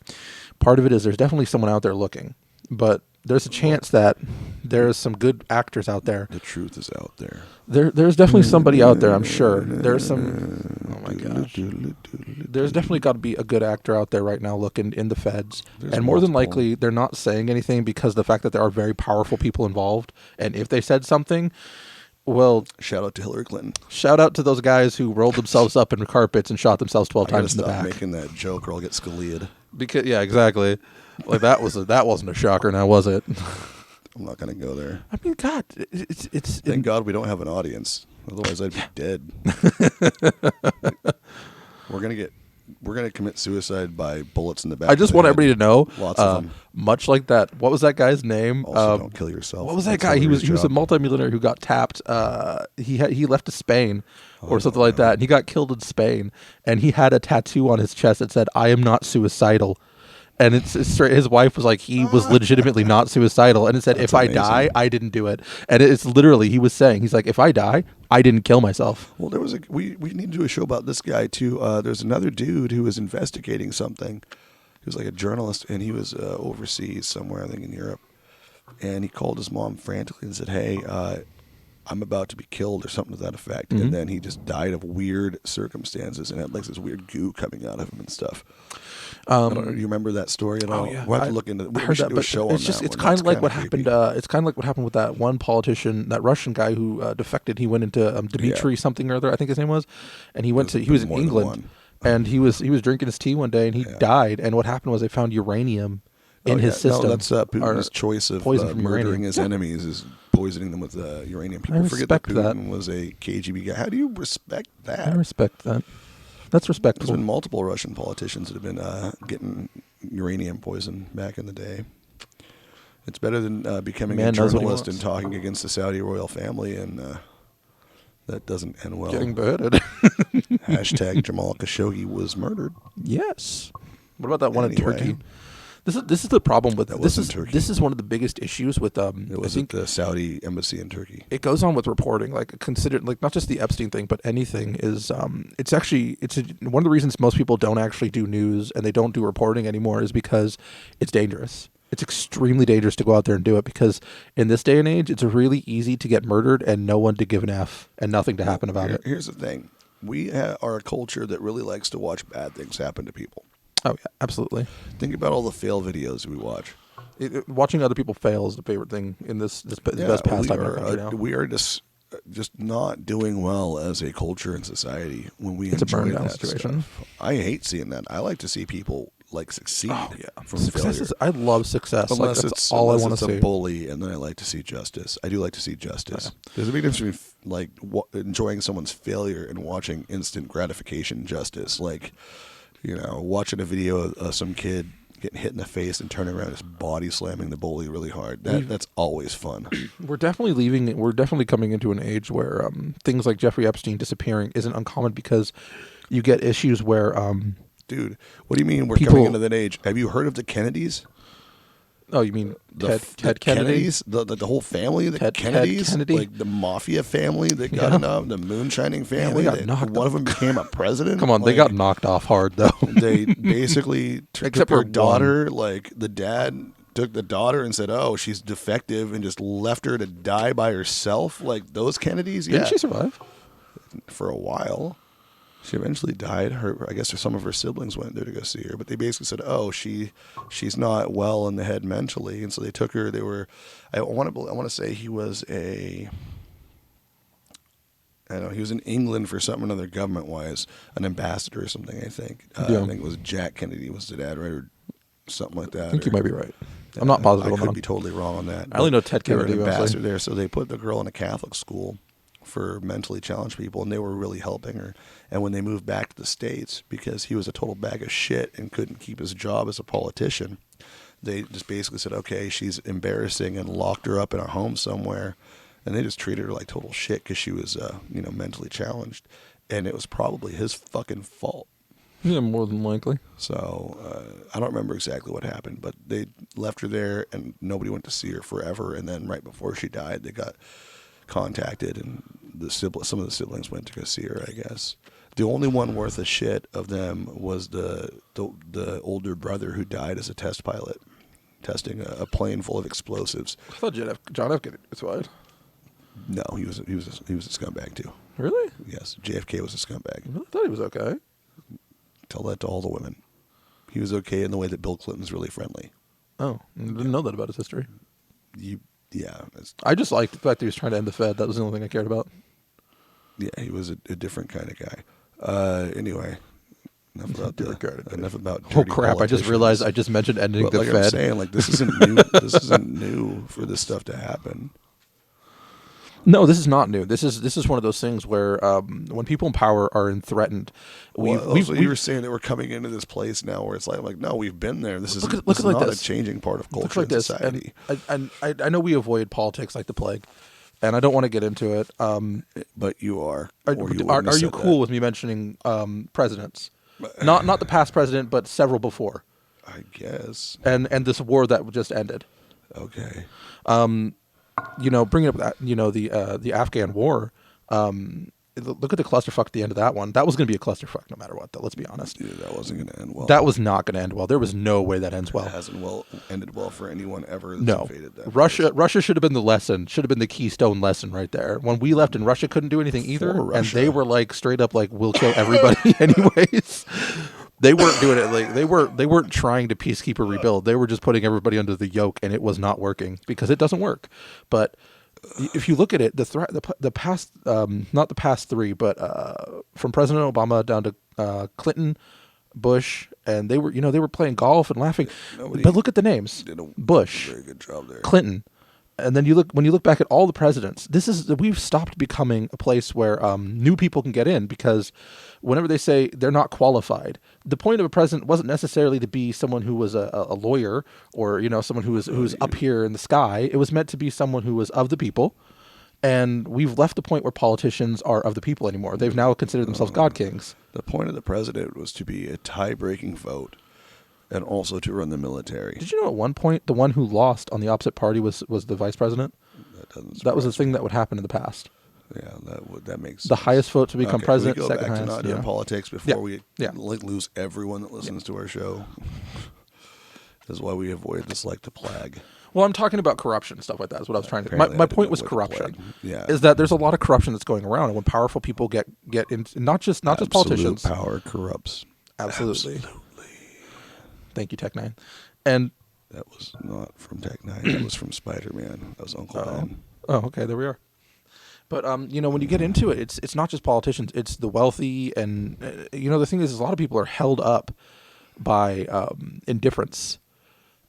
part of it is there's definitely someone out there looking, but there's a chance that there's some good actors out there. The truth is out there. There's definitely somebody out there, I'm sure. There's some... Oh, my gosh. There's definitely got to be a good actor out there right now looking in the feds. And more than likely, they're not saying anything because of the fact that there are very powerful people involved. And if they said something, well... Shout out to Hillary Clinton. Shout out to those guys who rolled themselves up in carpets and shot themselves 12 times in the back. Making that joke or I'll get Scalia'd. Because, yeah, exactly. Like that wasn't a shocker, now was it? I'm not going to go there. I mean, God, it's. Thank God we don't have an audience. Otherwise, I'd be dead. We're gonna commit suicide by bullets in the back. I just want everybody to know. Lots of them. Much like that. What was that guy's name? Also, don't kill yourself. What was that guy? He was a multimillionaire who got tapped. He left to Spain or something like that, and he got killed in Spain. And he had a tattoo on his chest that said, "I am not suicidal." And it's straight. His wife was like, he was legitimately not suicidal, and it said, "If I die, I didn't do it." And it's literally, he was saying, he's like, "If I die, I didn't kill myself." Well, there was we need to do a show about this guy too. There's another dude who was investigating something. He was like a journalist, and he was overseas somewhere, I think in Europe. And he called his mom frantically and said, "Hey, I'm about to be killed," or something to that effect. Mm-hmm. And then he just died of weird circumstances and had like this weird goo coming out of him and stuff. Do you remember that story at all? Oh, yeah. We'll have to look into it. I heard that, but it's kind of like what happened. It's kind of like what happened with that one politician, that Russian guy who defected. He went into Dmitry something or other, I think his name was, and he was in England, and he was drinking his tea one day, and he died. And what happened was they found uranium in his system. No, that's Putin's choice of murdering his enemies is poisoning them with uranium. People forget that Putin was a KGB guy. How do you respect that? I respect that. That's respectful. There's been multiple Russian politicians that have been getting uranium poison back in the day. It's better than becoming a journalist and talking against the Saudi royal family, and that doesn't end well. Getting beheaded. Hashtag Jamal Khashoggi was murdered. Yes. What about that one in Turkey? This is the problem with that. This is one of the biggest issues with it was at the Saudi embassy in Turkey. It goes on with reporting, like considered, like not just the Epstein thing, but anything is it's one of the reasons most people don't actually do news and they don't do reporting anymore is because it's dangerous. It's extremely dangerous to go out there and do it because in this day and age, it's really easy to get murdered and no one to give an F and nothing to happen about it. Here's the thing. We are a culture that really likes to watch bad things happen to people. Oh, yeah, absolutely. Think about all the fail videos we watch. Watching other people fail is the favorite thing in this best pastime in our country now. We are just not doing well as a culture and society when we it's enjoy a burn down that situation. Stuff. I hate seeing that. I like to see people succeed from success failure. I love success. Unless that's all I want to see. A bully, and then I like to see justice. I do like to see justice. Yeah. There's a big difference between enjoying someone's failure and watching instant gratification justice. Like, watching a video of some kid getting hit in the face and turning around, his body slamming the bully really hard. That's always fun. We're definitely coming into an age where things like Jeffrey Epstein disappearing isn't uncommon because You get issues where Dude, what do you mean we're People- coming into that age? Have you heard of the Kennedys? oh, you mean The Ted Kennedy? Kennedys, the whole family, the Ted Kennedys, Kennedy? like the mafia family that got enough, the moonshining family. got that knocked one of them became a president. Come on, they got knocked off hard though. They basically took Except their for daughter. Like the dad took the daughter and said, "Oh, she's defective," and just left her to die by herself. Like those Kennedys. Didn't Yeah, she survive? for a while. She eventually died. I guess some of her siblings went there to go see her, but they basically said, "Oh, she's not well in the head mentally," and so they took her. I want to say he was I don't know, he was in England for something or other government wise, an ambassador or something. I think. Yeah. I think it was Jack Kennedy was the dad, right, or something like that. I think you might be right. I'm not positive. I on could that. be totally wrong on that. I only know Ted They were an Kennedy, ambassador honestly. there, so they put the girl in a Catholic school for mentally challenged people, and they were really helping her. And when they moved back to the States, because he was a total bag of shit and couldn't keep his job as a politician, they just basically said, "Okay, she's embarrassing," and locked her up in a home somewhere. And they just treated her like total shit because she was, mentally challenged, and it was probably his fucking fault. Yeah, more than likely. So I don't remember exactly what happened, but they left her there, and nobody went to see her forever. And then right before she died, they got contacted, and some of the siblings went to go see her, I guess. The only one worth a shit of them was the older brother who died as a test pilot, testing a plane full of explosives. I thought John F. Kennedy was fired. No, he was a scumbag too. Really? Yes, JFK was a scumbag. I really thought he was okay. Tell that to all the women. He was okay in the way that Bill Clinton's really friendly. Oh, I didn't know that about his history. Yeah, I just liked the fact that he was trying to end the Fed. That was the only thing I cared about. yeah, he was a different kind of guy. Anyway, enough about. Oh dirty crap! I just politicians. realized I just mentioned ending But the like Fed. I'm saying, like this isn't new. This isn't new for this stuff to happen. No, this is not new. This is one of those things where when people in power are threatened, You were saying that we're coming into this place now where it's like no, we've been there. This is look this is like not this. a changing part of Look culture like and this. society. And I know we avoid politics like the plague, and I don't want to get into it. But you are. Are or you wouldn't have you said cool with me mentioning presidents? Not the past president, but several before, that. I guess. and this war that just ended. Okay. Bringing up that the Afghan war. Look at the clusterfuck at the end of that one. That was going to be a clusterfuck no matter what. Though, let's be honest. Yeah, that wasn't going to end well. That was not going to end well. There was no way that ends It well. hasn't ended well for anyone ever that's No, invaded that. Russia should have been the lesson. Should have been the keystone lesson right there. When we left and Russia couldn't do anything either, For and Russia. they were like straight up like we'll kill everybody anyways. They weren't doing it like they weren't trying to peacekeeper rebuild. They were just putting everybody under the yoke, and it was not working because it doesn't work. But if you look at it, the past not the past three, but from President Obama down to Clinton, Bush, and they were playing golf and laughing. Nobody But look at the names: did a Bush, very good job there. Clinton, and then when you look back at all the presidents, we've stopped becoming a place where new people can get in because whenever they say they're not qualified, the point of a president wasn't necessarily to be someone who was a lawyer or someone who was up here in the sky. It was meant to be someone who was of the people. And we've left the point where politicians are of the people anymore. They've now considered themselves God kings. The point of the president was to be a tie-breaking vote and also to run the military. Did you know at one point the one who lost on the opposite party was the vice president? That was a thing that would happen in the past. Yeah, that makes The sense. highest vote to become president, Can we go second back to highest. not doing politics before we Yeah. lose everyone that listens to our show. This is why we avoid this like the plague. Well, I'm talking about corruption and stuff like that. Is what I was trying to. Apparently I My didn't point know was what the corruption. plague- yeah. Is that there's a lot of corruption that's going around, and when powerful people get into not just politicians. Power corrupts. Absolutely. Thank you, Tech Nine. And That was not from Tech Nine. That was from Spider-Man. That was Uncle Ben. oh, okay, there we are. But when you get into it, it's not just politicians; it's the wealthy, and the thing is, a lot of people are held up by indifference.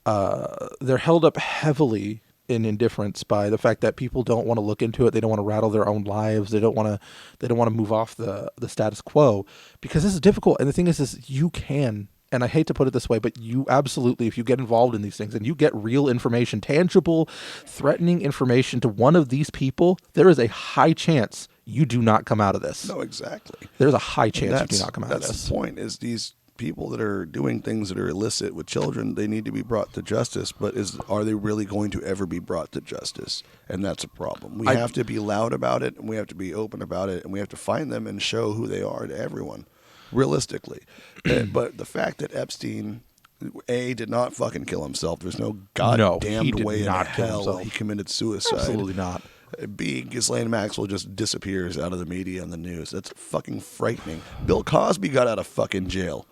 They're held up heavily in indifference by the fact that people don't want to look into it. They don't want to rattle their own lives. They don't want to move off the status quo because this is difficult. And the thing is you can. And I hate to put it this way, but you absolutely, if you get involved in these things and you get real information, tangible, threatening information to one of these people, there is a high chance you do not come out of this. No, exactly. There's a high chance you do not come out of That's this. the point, is these people that are doing things that are illicit with children, they need to be brought to justice, but are they really going to ever be brought to justice? And that's a problem. We have to be loud about it, and we have to be open about it, and we have to find them and show who they are to everyone, realistically. But the fact that Epstein, did not fucking kill himself. There's no goddamn way in hell he committed suicide. Absolutely not. B, Ghislaine Maxwell just disappears out of the media and the news. That's fucking frightening. Bill Cosby got out of fucking jail.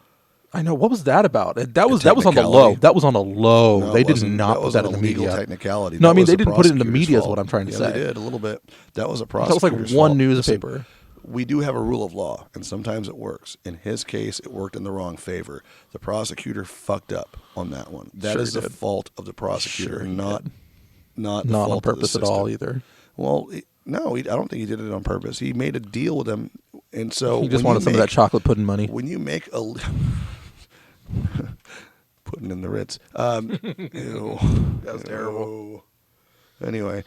I know. What was that about? That was on the low. That was on a low. No, they did not put that in the media. Technicality. No, I mean they didn't put it in the media. Is what I'm trying to say. They did a little bit. That was a That was prosecutor's like one fault. newspaper. Listen, we do have a rule of law, and sometimes it works. In his case, it worked in the wrong favor. The prosecutor fucked up on that one. That is the fault of the prosecutor, not on purpose at all either. Well, no, I don't think he did it on purpose. He made a deal with them, and so he just wanted some of that chocolate pudding money. When you make a putting in the Ritz, ew, that was terrible. Anyway,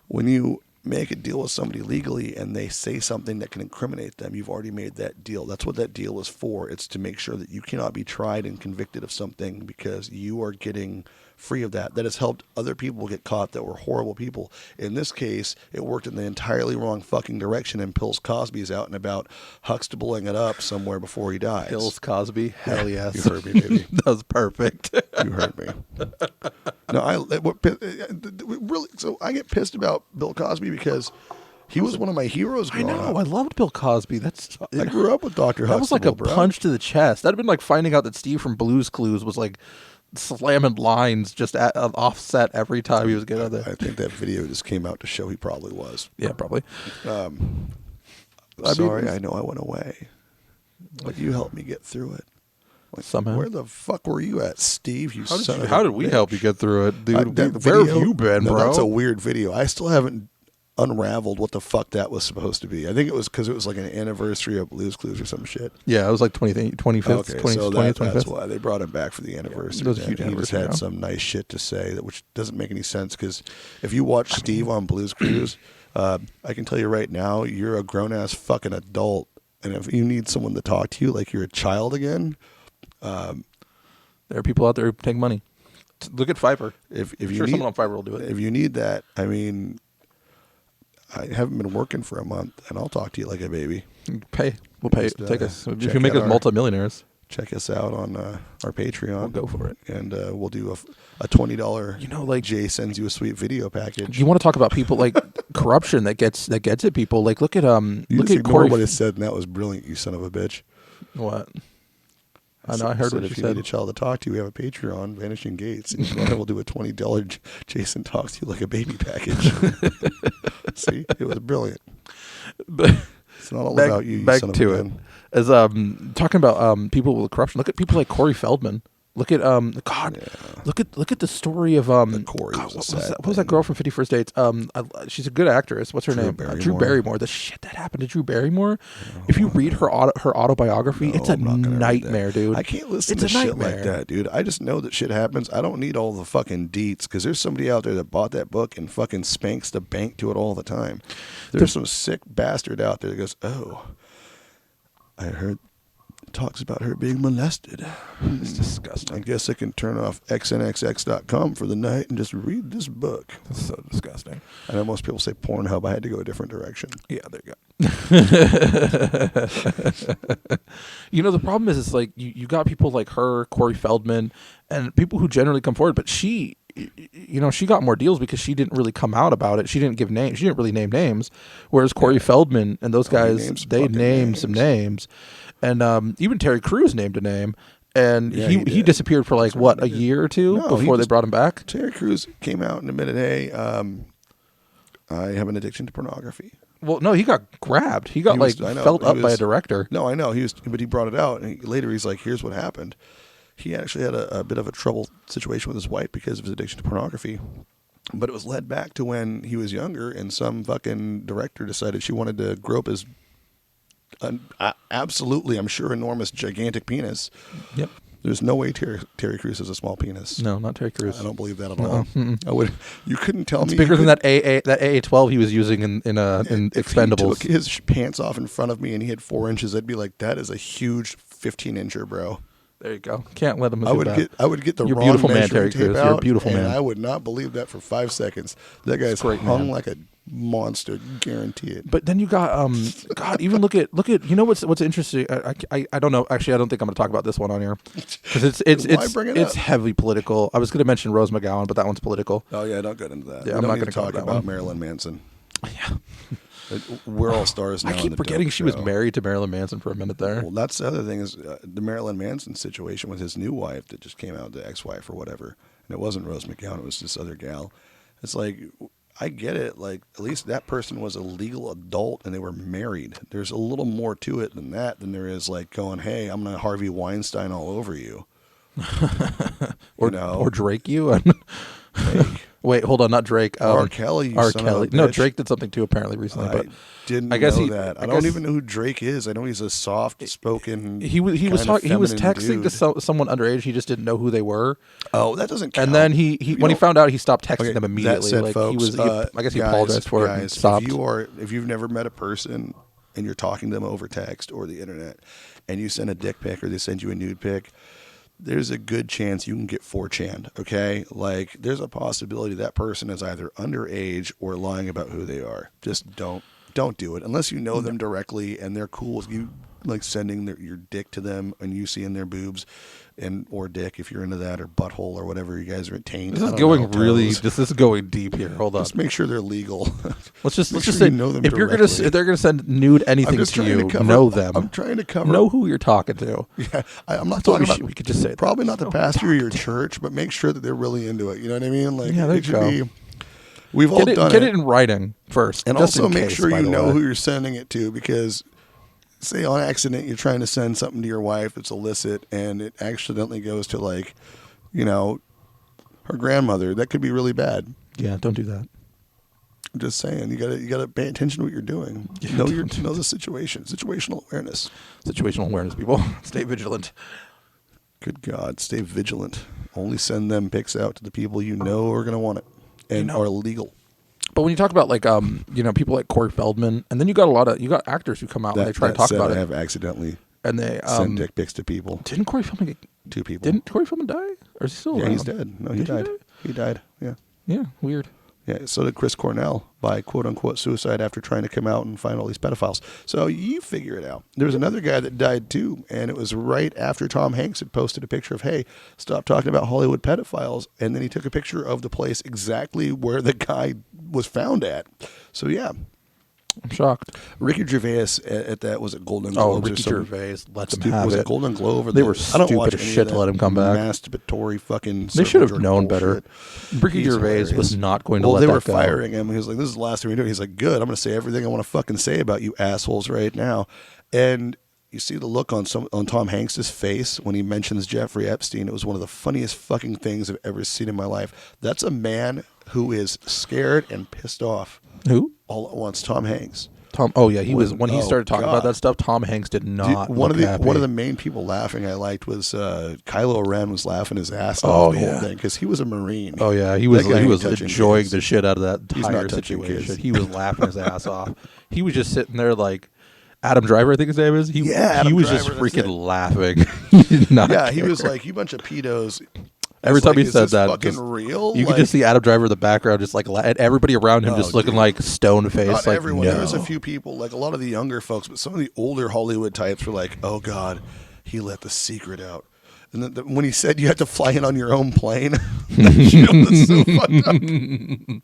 when you make a deal with somebody legally and they say something that can incriminate them, you've already made that deal. That's what that deal is for. It's to make sure that you cannot be tried and convicted of something because you are getting free of that. That has helped other people get caught that were horrible people. In this case, it worked in the entirely wrong fucking direction, and Pills Cosby's out and about Huxtabling it up somewhere before he dies. Pills Cosby? Hell yes. You heard me, baby. That was perfect. You heard me. No, really. So I get pissed about Bill Cosby because he was one of my heroes growing up. I loved Bill Cosby. I grew up with Dr. Huxtable. That was like a punch to the chest. That'd have been like finding out that Steve from Blue's Clues was like slamming lines just at offset every time he was getting out there. I think that video just came out to show he probably was. Yeah, probably. Sorry, I know I went away, but you helped me get through it. Like, somehow. Where the fuck were you at, Steve? How did we help you get through it, dude? Where have you been, bro? That's a weird video. I still haven't unraveled what the fuck that was supposed to be. I think it was because it was like an anniversary of Blue's Clues or some shit. Yeah, it was like 25th, okay, 20th, so 20th, that's why they brought him back for the anniversary. It was a huge he anniversary. just had some nice shit to say, which doesn't make any sense because if you watch Steve on Blue's Clues, I can tell you right now, you're a grown-ass fucking adult, and if you need someone to talk to you like you're a child again... there are people out there who take money. Look at Fiverr. If I'm you sure need, someone on Fiverr will do it. If you need that, I mean, I haven't been working for a month, and I'll talk to you like a baby. We'll pay. Just, take us. If you make us multimillionaires, check us out on our Patreon. We'll go for it, and we'll do a $20. Like Jay sends you a sweet video package. You want to talk about people like corruption that gets at people? Like look at Corey. What he said, and that was brilliant. You son of a bitch. What? I know. I heard what you said. If you need a child to talk to, we have a Patreon, Vanishing Gates, and we'll do a $20 Jason talks to you like a baby package. See, it was brilliant. But it's not all about you. Back to it. As talking about people with corruption. Look at people like Corey Feldman. Look at look at the story of Corey. What was that girl from 50 First Dates? She's a good actress. What's her name? Drew Barrymore. The shit that happened to Drew Barrymore. If you read her autobiography, it's a nightmare, dude. I can't listen to shit like that, dude. I just know that shit happens. I don't need all the fucking deets because there's somebody out there that bought that book and fucking spanks the bank to it all the time. There's some sick bastard out there that goes, "Oh, I heard." Talks about her being molested. It's disgusting. I guess I can turn off xnxx.com for the night and just read this book. That's so disgusting. I know most people say Pornhub. I had to go a different direction. Yeah, there you go. The problem is, it's like you got people like her, Corey Feldman, and people who generally come forward, but she got more deals because she didn't really come out about it. She didn't give names. She didn't really name names. Whereas Corey Feldman and those guys, they named some names. And even Terry Crews named a name, and he disappeared for like a year or two before they brought him back. Terry Crews came out and admitted, "Hey, I have an addiction to pornography." Well, no, he got grabbed. He got felt up by a director. No, I know but he brought it out, and later he's like, "Here's what happened." He actually had a bit of a trouble situation with his wife because of his addiction to pornography. But it was led back to when he was younger, and some fucking director decided she wanted to grow up his absolutely, I'm sure, enormous, gigantic penis. Yep. There's no way Terry Crews has a small penis. No, not Terry Crews. I don't believe that at all. I would. You couldn't tell me. It's bigger than that AA-12 he was using in Expendables. If he took his pants off in front of me and he had 4 inches, I'd be like, that is a huge 15-incher, bro. There you go. Can't let him. I would get the You're wrong beautiful man, measuring Terry tape Crews. out, You're a beautiful and man. I would not believe that for 5 seconds. That guy's great, hung man. like a monster, guarantee it. But then you got God. Even look at you know what's interesting. I don't know. Actually, I don't think I'm going to talk about this one on here because it's heavily political. I was going to mention Rose McGowan, but that one's political. Oh yeah, don't get into that. Yeah, We I'm don't not need going to talk that about one. Marilyn Manson. Yeah. We're all stars now. I keep forgetting she was married to Marilyn Manson for a minute there. Well, that's the other thing is the Marilyn Manson situation with his new wife that just came out, the ex-wife or whatever, and it wasn't Rose McGowan, it was this other gal. It's like, I get it. Like, at least that person was a legal adult and they were married. There's a little more to it than that than there is like going, hey, I'm gonna Harvey Weinstein all over you. or Drake you. Hey. Wait, hold on, not Drake. R. Kelly. You R. son Kelly. Of a No, bitch. Drake did something too apparently recently. But I guess know that. I don't even know who Drake is. I know he's a soft-spoken. He was texting dude. to someone underage. He just didn't know who they were. Oh, that doesn't count. And then when he found out, he stopped texting them immediately. That said, like folks, I guess he apologized for it and stopped. If you've never met a person and you're talking to them over text or the internet, and you send a dick pic or they send you a nude pic, there's a good chance you can get 4chan'd, okay? Like, there's a possibility that person is either underage or lying about who they are. Just don't do it. Unless you know them directly and they're cool with you, like, sending your dick to them and you seeing their boobs or dick if you're into that, or butthole or whatever you guys are attained. This is going deep here. Hold on. Just make sure they're legal. Let's just sure say, you know them if they're gonna send nude anything to you, know them. I'm trying to cover. Know who you're talking to. Yeah, I'm not That's what talking about. we could just say probably that. not the pastor of your church, but make sure that they're really into it. You know what I mean? Like, yeah, there it you should go. be. We've all done it. Get it in writing first, and just also in make case, sure by you the know way. who you're sending it to, because say on accident you're trying to send something to your wife that's illicit and it accidentally goes to, like, you know, her grandmother. That could be really bad. Yeah, don't do that. I'm just saying, you gotta pay attention to what you're doing. Yeah, know the situation. Situational awareness. Situational awareness, people. Stay vigilant. Good God, stay vigilant. Only send them pics out to the people you know are gonna want it and are legal. But when you talk about, like, people like Corey Feldman, and then you got actors who come out and they try to talk about I it. have accidentally And they sent dick pics to people. Didn't Corey Feldman get 2 people? Didn't Corey Feldman die? Or is he still around? Yeah, he's dead. No, he died. He died. Yeah. Yeah, weird. Yeah, so did Chris Cornell by quote-unquote suicide after trying to come out and find all these pedophiles. So you figure it out. There was another guy that died too, and it was right after Tom Hanks had posted a picture of, hey, stop talking about Hollywood pedophiles, and then he took a picture of the place exactly where the guy was found at. So yeah. I'm shocked. Ricky Gervais at that, was it Golden Globes? Oh, Ricky Gervais let them have was it. it Golden Globe? Or They were I don't stupid watch as any shit of to that let him come back. Masturbatory fucking. They should have circle known jerk better. bullshit. Ricky He's Gervais hilarious. was not going to let they that were go. firing him. He was like, "This is the last thing we're doing." He's like, "Good. I'm going to say everything I want to fucking say about you assholes right now." And you see the look on Tom Hanks's face when he mentions Jeffrey Epstein. It was one of the funniest fucking things I've ever seen in my life. That's a man who is scared and pissed off. Who? All at once, Tom Hanks. Oh yeah, he was when he started talking God. about that stuff. Tom Hanks did not. One look happy. of the main people laughing I liked was Kylo Ren was laughing his ass off Oh, the yeah. whole thing because he was a Marine. Oh yeah, he was That guy ain't touching enjoying kids. the shit out of that He's entire not touching situation. kids. He was laughing his ass off. He was just sitting there like Adam Driver, I think his name is. He Adam was Driver, just that's freaking it. laughing. He did not Yeah, he care. was like, "You bunch of pedos." Every It's time like, he is said this that, fucking just- real? you could just see Adam Driver in the background, just like and everybody around him, just looking dude. like stone faced. Not Like, everyone. no. There was a few people, like a lot of the younger folks, but some of the older Hollywood types were like, "Oh God, he let the secret out." And then when he said you had to fly in on your own plane, that shit was so fucked up.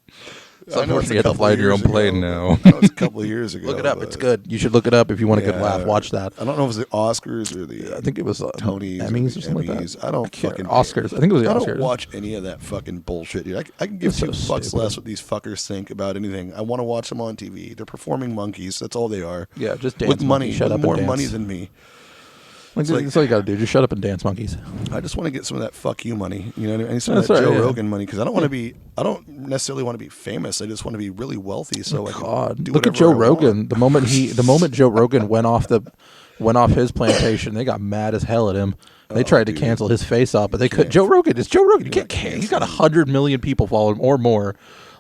It's unfortunate you have to fly in your own plane now. I know it's a couple of years ago. Look it up. but- It's good. You should look it up if you want a good Yeah. laugh. Watch that. I don't know if it was the Oscars or the I think it was Tonys, Emmys or the something like Emmys. that. I don't can't- fucking Oscars. I think it was the I Oscars. don't watch any of that fucking bullshit, dude. I can give It's two so fucks stupid. less what these fuckers think about anything. I want to watch them on TV. They're performing monkeys. That's all they are. Yeah, just dance. With money, monkey. Shut with up more and dance. money than me. Like, like- that's all you got to do. Just shut up and dance, monkeys. I just want to get some of that fuck you money. You know what I mean? I need some of That's that right, Joe yeah. Rogan money because I don't want to be. I don't necessarily want to be famous. I just want to be really wealthy. So I can God, do look at whatever Joe I want. Rogan. The moment Joe Rogan went off his plantation, they got mad as hell at him. They tried to cancel his face off, but they couldn't. Joe Rogan. It's Joe Rogan. You can't. He's got 100 million people following him or more.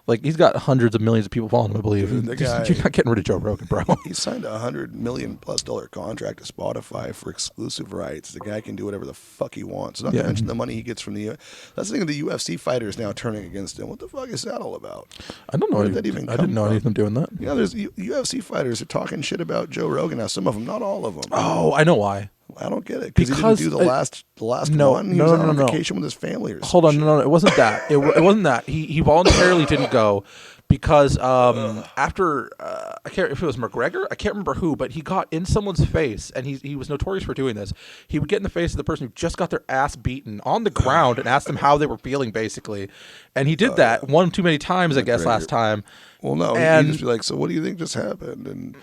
Like, he's got hundreds of millions of people following him, I believe. Dude, the guy, you're not getting rid of Joe Rogan, bro. He signed a $100 million+ contract to Spotify for exclusive rights. The guy can do whatever the fuck he wants. Not to mention the money he gets from the. That's the thing. The UFC fighters now turning against him. What the fuck is that all about? I don't know. I didn't know any of them doing that. Yeah, there's UFC fighters are talking shit about Joe Rogan now. Some of them, not all of them. Oh, I know why. I don't get it because he didn't do the last no, one. He was on vacation with his family. Or Hold on, no, it wasn't that. It wasn't that. He voluntarily didn't go because after I can't if it was McGregor, I can't remember who, but he got in someone's face, and he was notorious for doing this. He would get in the face of the person who just got their ass beaten on the ground and ask them how they were feeling, basically. And he did that one too many times, I guess, last time. Well, no, he'd just be like, so what do you think just happened? And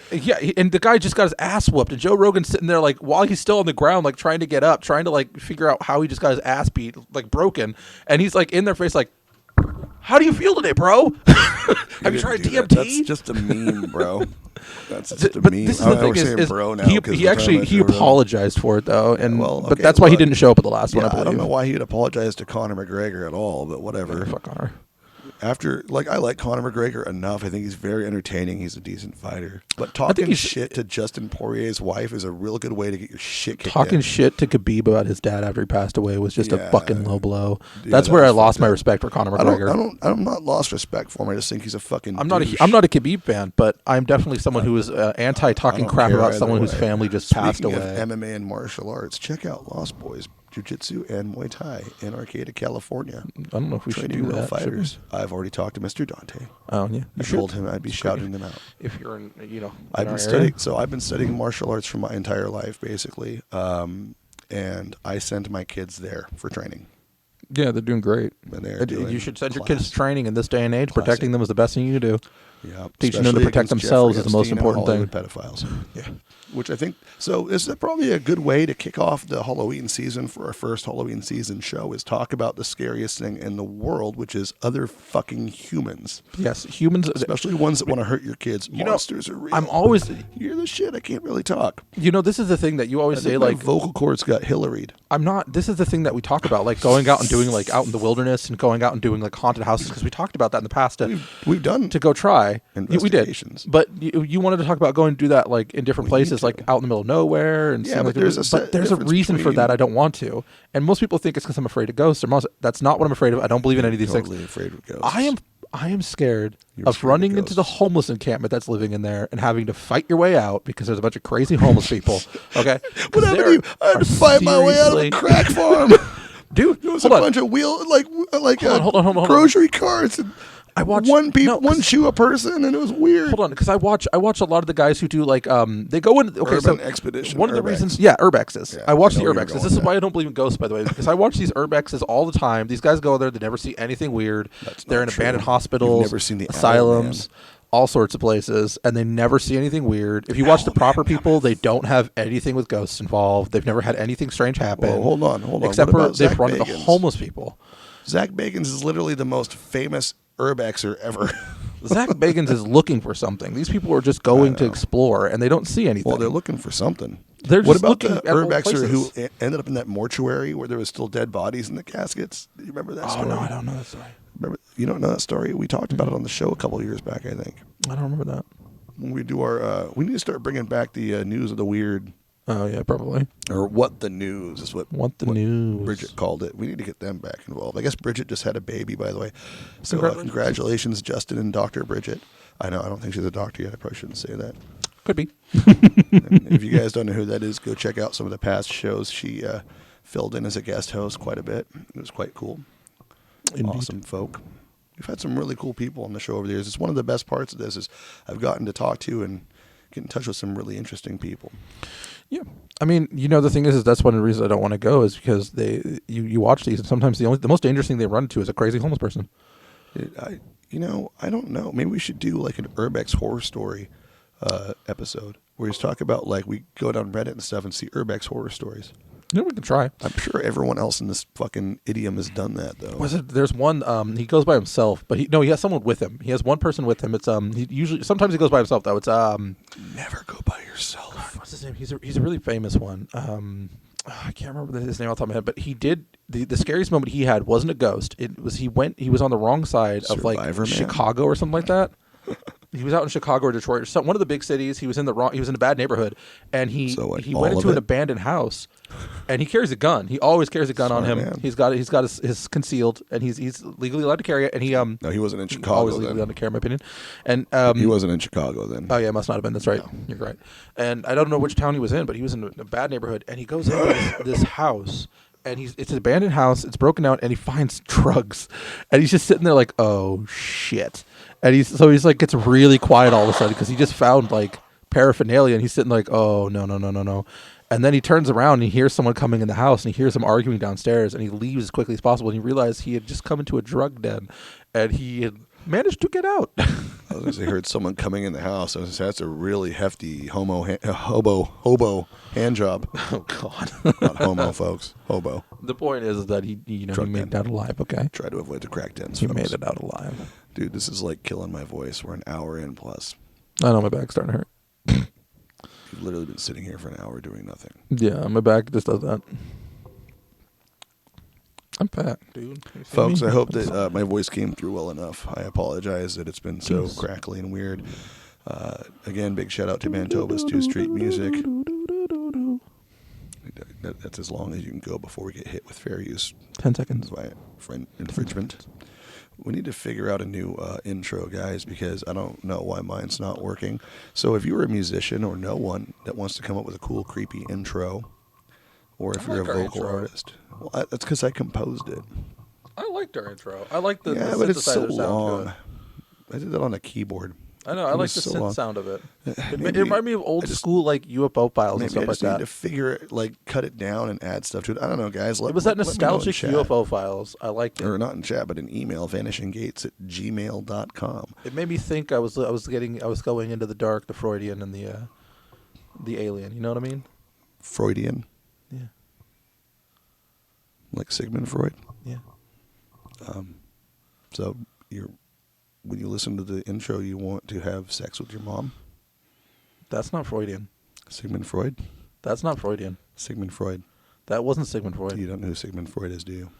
and the guy just got his ass whooped, and Joe Rogan's sitting there, like, while he's still on the ground, like, trying to get up, trying to, like, figure out how he just got his ass beat, like, broken. And he's, like, in their face, like, how do you feel today, bro? Have you tried DMT? That's just a meme, bro. That's just a meme. This is the thing bro now, he apologized for it, though, and but okay, that's why he didn't show up at the last one, I believe. I don't know why he'd apologize to Conor McGregor at all, but whatever. Yeah, fuck Conor. After, like, I like Conor McGregor enough. I think he's very entertaining. He's a decent fighter. But talking shit to Justin Poirier's wife is a real good way to get your shit kicked in. Talking shit to Khabib about his dad after he passed away was just a fucking low blow. That's where I lost my respect for Conor McGregor. I'm not lost respect for him. I just think he's a fucking I'm not a Khabib fan, but I'm definitely someone who is anti-talking crap about someone whose family just passed away. Speaking of MMA and martial arts, check out Lost Boys Jiu-Jitsu and Muay Thai in Arcata, California. I don't know if we should do that. Fighters. I've already talked to Mr. Dante. Oh yeah, I told him I'd be shouting them out. If you're in, I've been studying martial arts for my entire life, basically, and I sent my kids there for training. Yeah, they're doing great. And they're doing you should send your kids to training in this day and age. Protecting them is the best thing you can do. Yeah, teaching them to protect themselves is the most important thing. Pedophiles. Yeah, which I think so. Is that probably a good way to kick off the Halloween season for our first Halloween season show? Is talk about the scariest thing in the world, which is other fucking humans. Yes, humans, especially ones that want to hurt your kids. Monsters are real. I'm always you're the shit. I can't really talk. This is the thing that you always say. Like, vocal cords got Hillaried. I'm not. This is the thing that we talk about, like going out and doing like out in the wilderness and going out and doing like haunted houses, because we talked about that in the past. We've done to go try. We did. But you wanted to talk about going to do that like in different places, like out in the middle of nowhere, and but there's a reason for that. I don't want to, and most people think it's because I'm afraid of ghosts. That's not what I'm afraid of. I don't believe in any of these things. Afraid of ghosts. I am scared of running into the homeless encampment that's living in there and having to fight your way out because there's a bunch of crazy homeless people. Okay, what happened to you? I had to fight my way out of a crack farm, dude. There was a bunch of hold on, grocery carts and. I watch one shoe a person, and it was weird. Hold on, because I watch a lot of the guys who do like they go in. Okay, Urban Expedition. One of the reasons, urbexes. Yeah, I watch the urbexes. This is why I don't believe in ghosts, by the way, because I watch these urbexes all the time. These guys go there, they never see anything weird. They're in abandoned hospitals, never seen the asylums, all sorts of places, and they never see anything weird. If you watch the proper people, they don't have anything with ghosts involved. They've never had anything strange happen. Well, hold on. Except for they've run into homeless people. Zach Bagans is literally the most famous urbexer ever. Zach Bagans is looking for something. These people are just going to explore, and they don't see anything. Well, they're looking for something. What about the urbexer who ended up in that mortuary where there was still dead bodies in the caskets? Do you remember that story? Oh, no, I don't know that story. You don't know that story? We talked about it on the show a couple of years back, I think. I don't remember that. When we do our, we need to start bringing back the news of the weird. Oh, yeah, probably. Or What the News is what news. Bridget called it. We need to get them back involved. I guess Bridget just had a baby, by the way. So congratulations, Justin and Dr. Bridget. I know, I don't think she's a doctor yet. I probably shouldn't say that. Could be. If you guys don't know who that is, go check out some of the past shows. She filled in as a guest host quite a bit. It was quite cool. Indeed. Awesome folk. We've had some really cool people on the show over the years. It's one of the best parts of this is I've gotten to talk to and get in touch with some really interesting people. Yeah, I mean, the thing is that's one of the reasons I don't want to go is because you watch these and sometimes the most dangerous thing they run into is a crazy homeless person. I don't know. Maybe we should do like an Urbex horror story episode where we just talk about like we go down Reddit and stuff and see Urbex horror stories. Yeah, we can try. I'm sure everyone else in this fucking idiom has done that though. There's one. He goes by himself, but he has someone with him. He has one person with him. It's sometimes he goes by himself though. It's never go by yourself. What's his name? He's a really famous one. I can't remember his name off the top of my head, but he did the scariest moment he had wasn't a ghost. It was he was on the wrong side of like Survivor Man? Chicago or something like that. He was out in Chicago or Detroit or one of the big cities. He was in a bad neighborhood, and he went into an abandoned house, and he carries a gun. He always carries a gun on him. Man. He's got his concealed, and he's legally allowed to carry it. And No, he wasn't in Chicago. Always legally allowed to carry, in my opinion. And he wasn't in Chicago then. Oh yeah, must not have been. That's right. No. You're right. And I don't know which town he was in, but he was in a bad neighborhood, and he goes into this house. And it's an abandoned house. It's broken down, and he finds drugs, and he's just sitting there like, "Oh shit!" And he's like gets really quiet all of a sudden because he just found like paraphernalia, and he's sitting like, "Oh no!" And then he turns around and he hears someone coming in the house, and he hears them arguing downstairs, and he leaves as quickly as possible. And he realized he had just come into a drug den, and he had managed to get out. I was going to say, heard someone coming in the house. I was going to say, that's a really hefty hobo hand job. Oh God, not homo, folks. Hobo. The point is that he made it out alive. Okay, try to avoid the crack dens. He folks. made it out alive. Dude, this is like killing my voice. We're an hour in plus. I know my back's starting to hurt. You've literally been sitting here for an hour doing nothing. Yeah, my back just does that. I'm fat, dude. Folks, I hope that my voice came through well enough. I apologize that it's been so crackly and weird. Again, big shout out to Manitoba's 2 Street Music. That's as long as you can go before we get hit with fair use. 10 seconds. By infringement. We need to figure out a new intro, guys, because I don't know why mine's not working. So if you're a musician or know one that wants to come up with a cool, creepy intro, or if you're a vocal artist, well, that's because I composed it. I liked our intro. I like the yeah, the but it's so synthesizer sound long. to it. I did that on a keyboard. I know. I like the synth sound of it. It reminded me of old school like UFO files and stuff like that. Maybe I just need to cut it down and add stuff to it. I don't know, guys. It was that nostalgic UFO files. I liked it. Or not in chat, but in email, vanishinggates@gmail.com. It made me think I was going into the dark, the Freudian and the alien. You know what I mean? Freudian. Yeah. Like Sigmund Freud. Yeah. So when you listen to the intro, you want to have sex with your mom? That's not Freudian. Sigmund Freud? That's not Freudian. Sigmund Freud. That wasn't Sigmund Freud. You don't know who Sigmund Freud is, do you?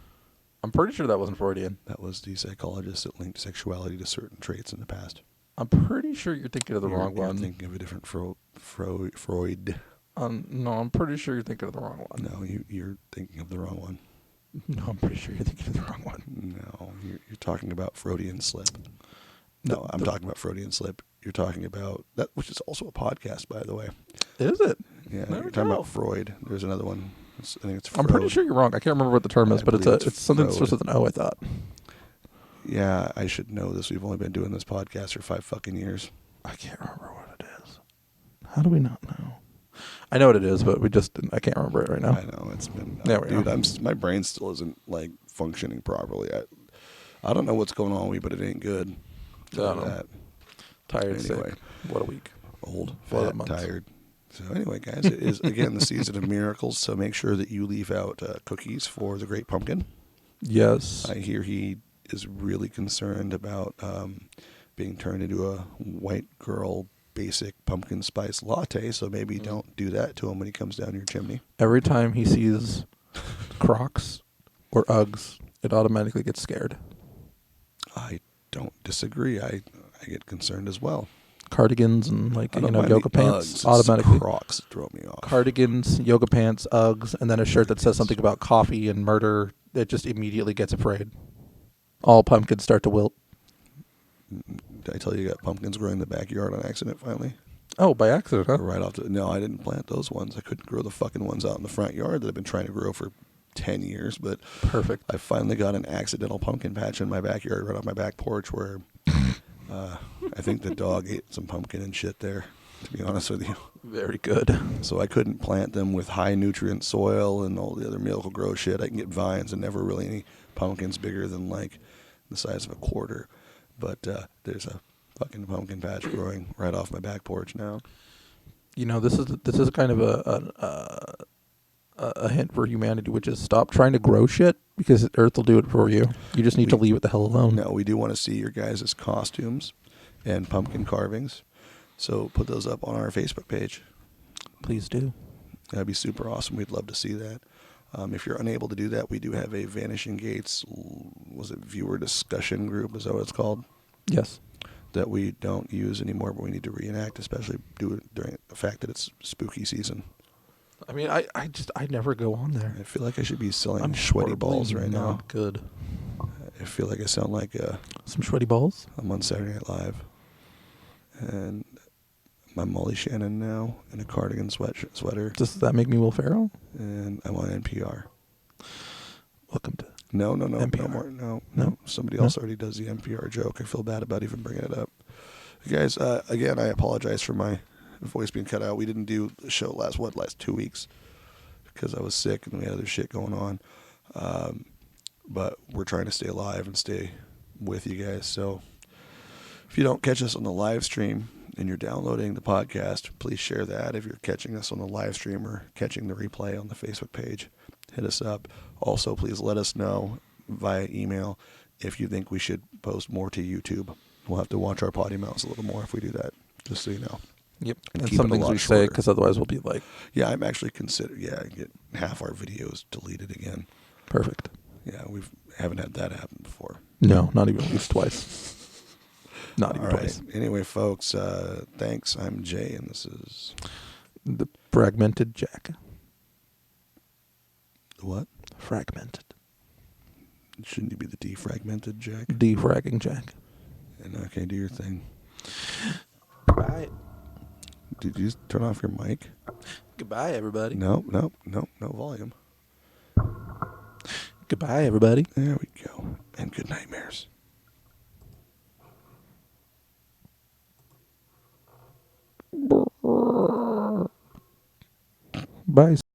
I'm pretty sure that wasn't Freudian. That was the psychologist that linked sexuality to certain traits in the past. I'm pretty sure you're thinking of the wrong one. You're thinking of a different Freud. No, I'm pretty sure you're thinking of the wrong one. No, you're thinking of the wrong one. No, I'm pretty sure you're thinking of the wrong one. No, you're talking about Freudian slip. No, I'm talking about Freudian slip. You're talking about that, which is also a podcast, by the way. Is it? Yeah, you're talking about Freud. There's another one. I think it's Freud. I'm pretty sure you're wrong. I can't remember what the term is, but it's something that starts with an O, I thought. Yeah, I should know this. We've only been doing this podcast for 5 fucking years. I can't remember what it is. How do we not know? I know what it is, but I can't remember it right now. I know it's been. Dude, my brain still isn't like functioning properly. I don't know what's going on with me, but it ain't good. Tired, anyway, sick. What a week. Old, fat, tired. So anyway, guys, it is again the season of miracles. So make sure that you leave out cookies for the Great Pumpkin. Yes. I hear he is really concerned about being turned into a white girl basic pumpkin spice latte. So maybe don't do that to him when he comes down your chimney. Every time he sees Crocs or Uggs, it automatically gets scared. I don't disagree. I get concerned as well. Cardigans and yoga pants automatically. Crocs throw me off. Cardigans, yoga pants, Uggs, and then a shirt that says something about coffee and murder. It just immediately gets afraid. All pumpkins start to wilt. Did I tell you got pumpkins growing in the backyard on accident finally? Oh, by accident, huh? Right off no, I didn't plant those ones. I couldn't grow the fucking ones out in the front yard that I've been trying to grow for 10 years, but perfect. I finally got an accidental pumpkin patch in my backyard right off my back porch where I think the dog ate some pumpkin and shit there, to be honest with you. Very good. So I couldn't plant them with high nutrient soil and all the other Miracle-Gro shit. I can get vines and never really any pumpkins bigger than like the size of a quarter. But there's a fucking pumpkin patch growing right off my back porch now. This is kind of a hint for humanity, which is stop trying to grow shit because Earth will do it for you. You just need to leave it the hell alone. No, we do want to see your guys' costumes and pumpkin carvings. So put those up on our Facebook page. Please do. That'd be super awesome. We'd love to see that. If you're unable to do that, we do have a Vanishing Gates, was it viewer discussion group? Is that what it's called? Yes. That we don't use anymore, but we need to reenact, especially do it during the fact that it's spooky season. I mean, I never go on there. I feel like I should be selling I'm sweaty horribly balls right now. not good. I feel like I sound like Some sweaty balls? I'm on Saturday Night Live. And I'm Molly Shannon now in a cardigan sweater. Does that make me Will Ferrell? And I'm on NPR. Welcome to No, NPR. no. Somebody else already does the NPR joke. I feel bad about even bringing it up. Guys, again, I apologize for my voice being cut out. We didn't do the show last 2 weeks because I was sick and we had other shit going on. But we're trying to stay alive and stay with you guys. So if you don't catch us on the live stream and you're downloading the podcast, please share that. If you're catching us on the live stream or catching the replay on the Facebook page, hit us up. Also, please let us know via email if you think we should post more to YouTube. We'll have to watch our potty mouths a little more if we do that, just so you know. Yep. And And keep some it a things lot we say, shorter. because otherwise we'll be like, Yeah, I'm actually get half our videos deleted again. perfect. Yeah, we haven't had that happen before. No, not even at least twice. Not even All right. twice. Anyway, folks, thanks. I'm Jay, and this is... The fragmented Jack. What? Fragmented. Shouldn't you be the defragmented Jack? Defragging Jack. And okay, do your thing. Goodbye. Did you just turn off your mic? Goodbye, everybody. No volume. Goodbye, everybody. There we go. And good nightmares. Bye.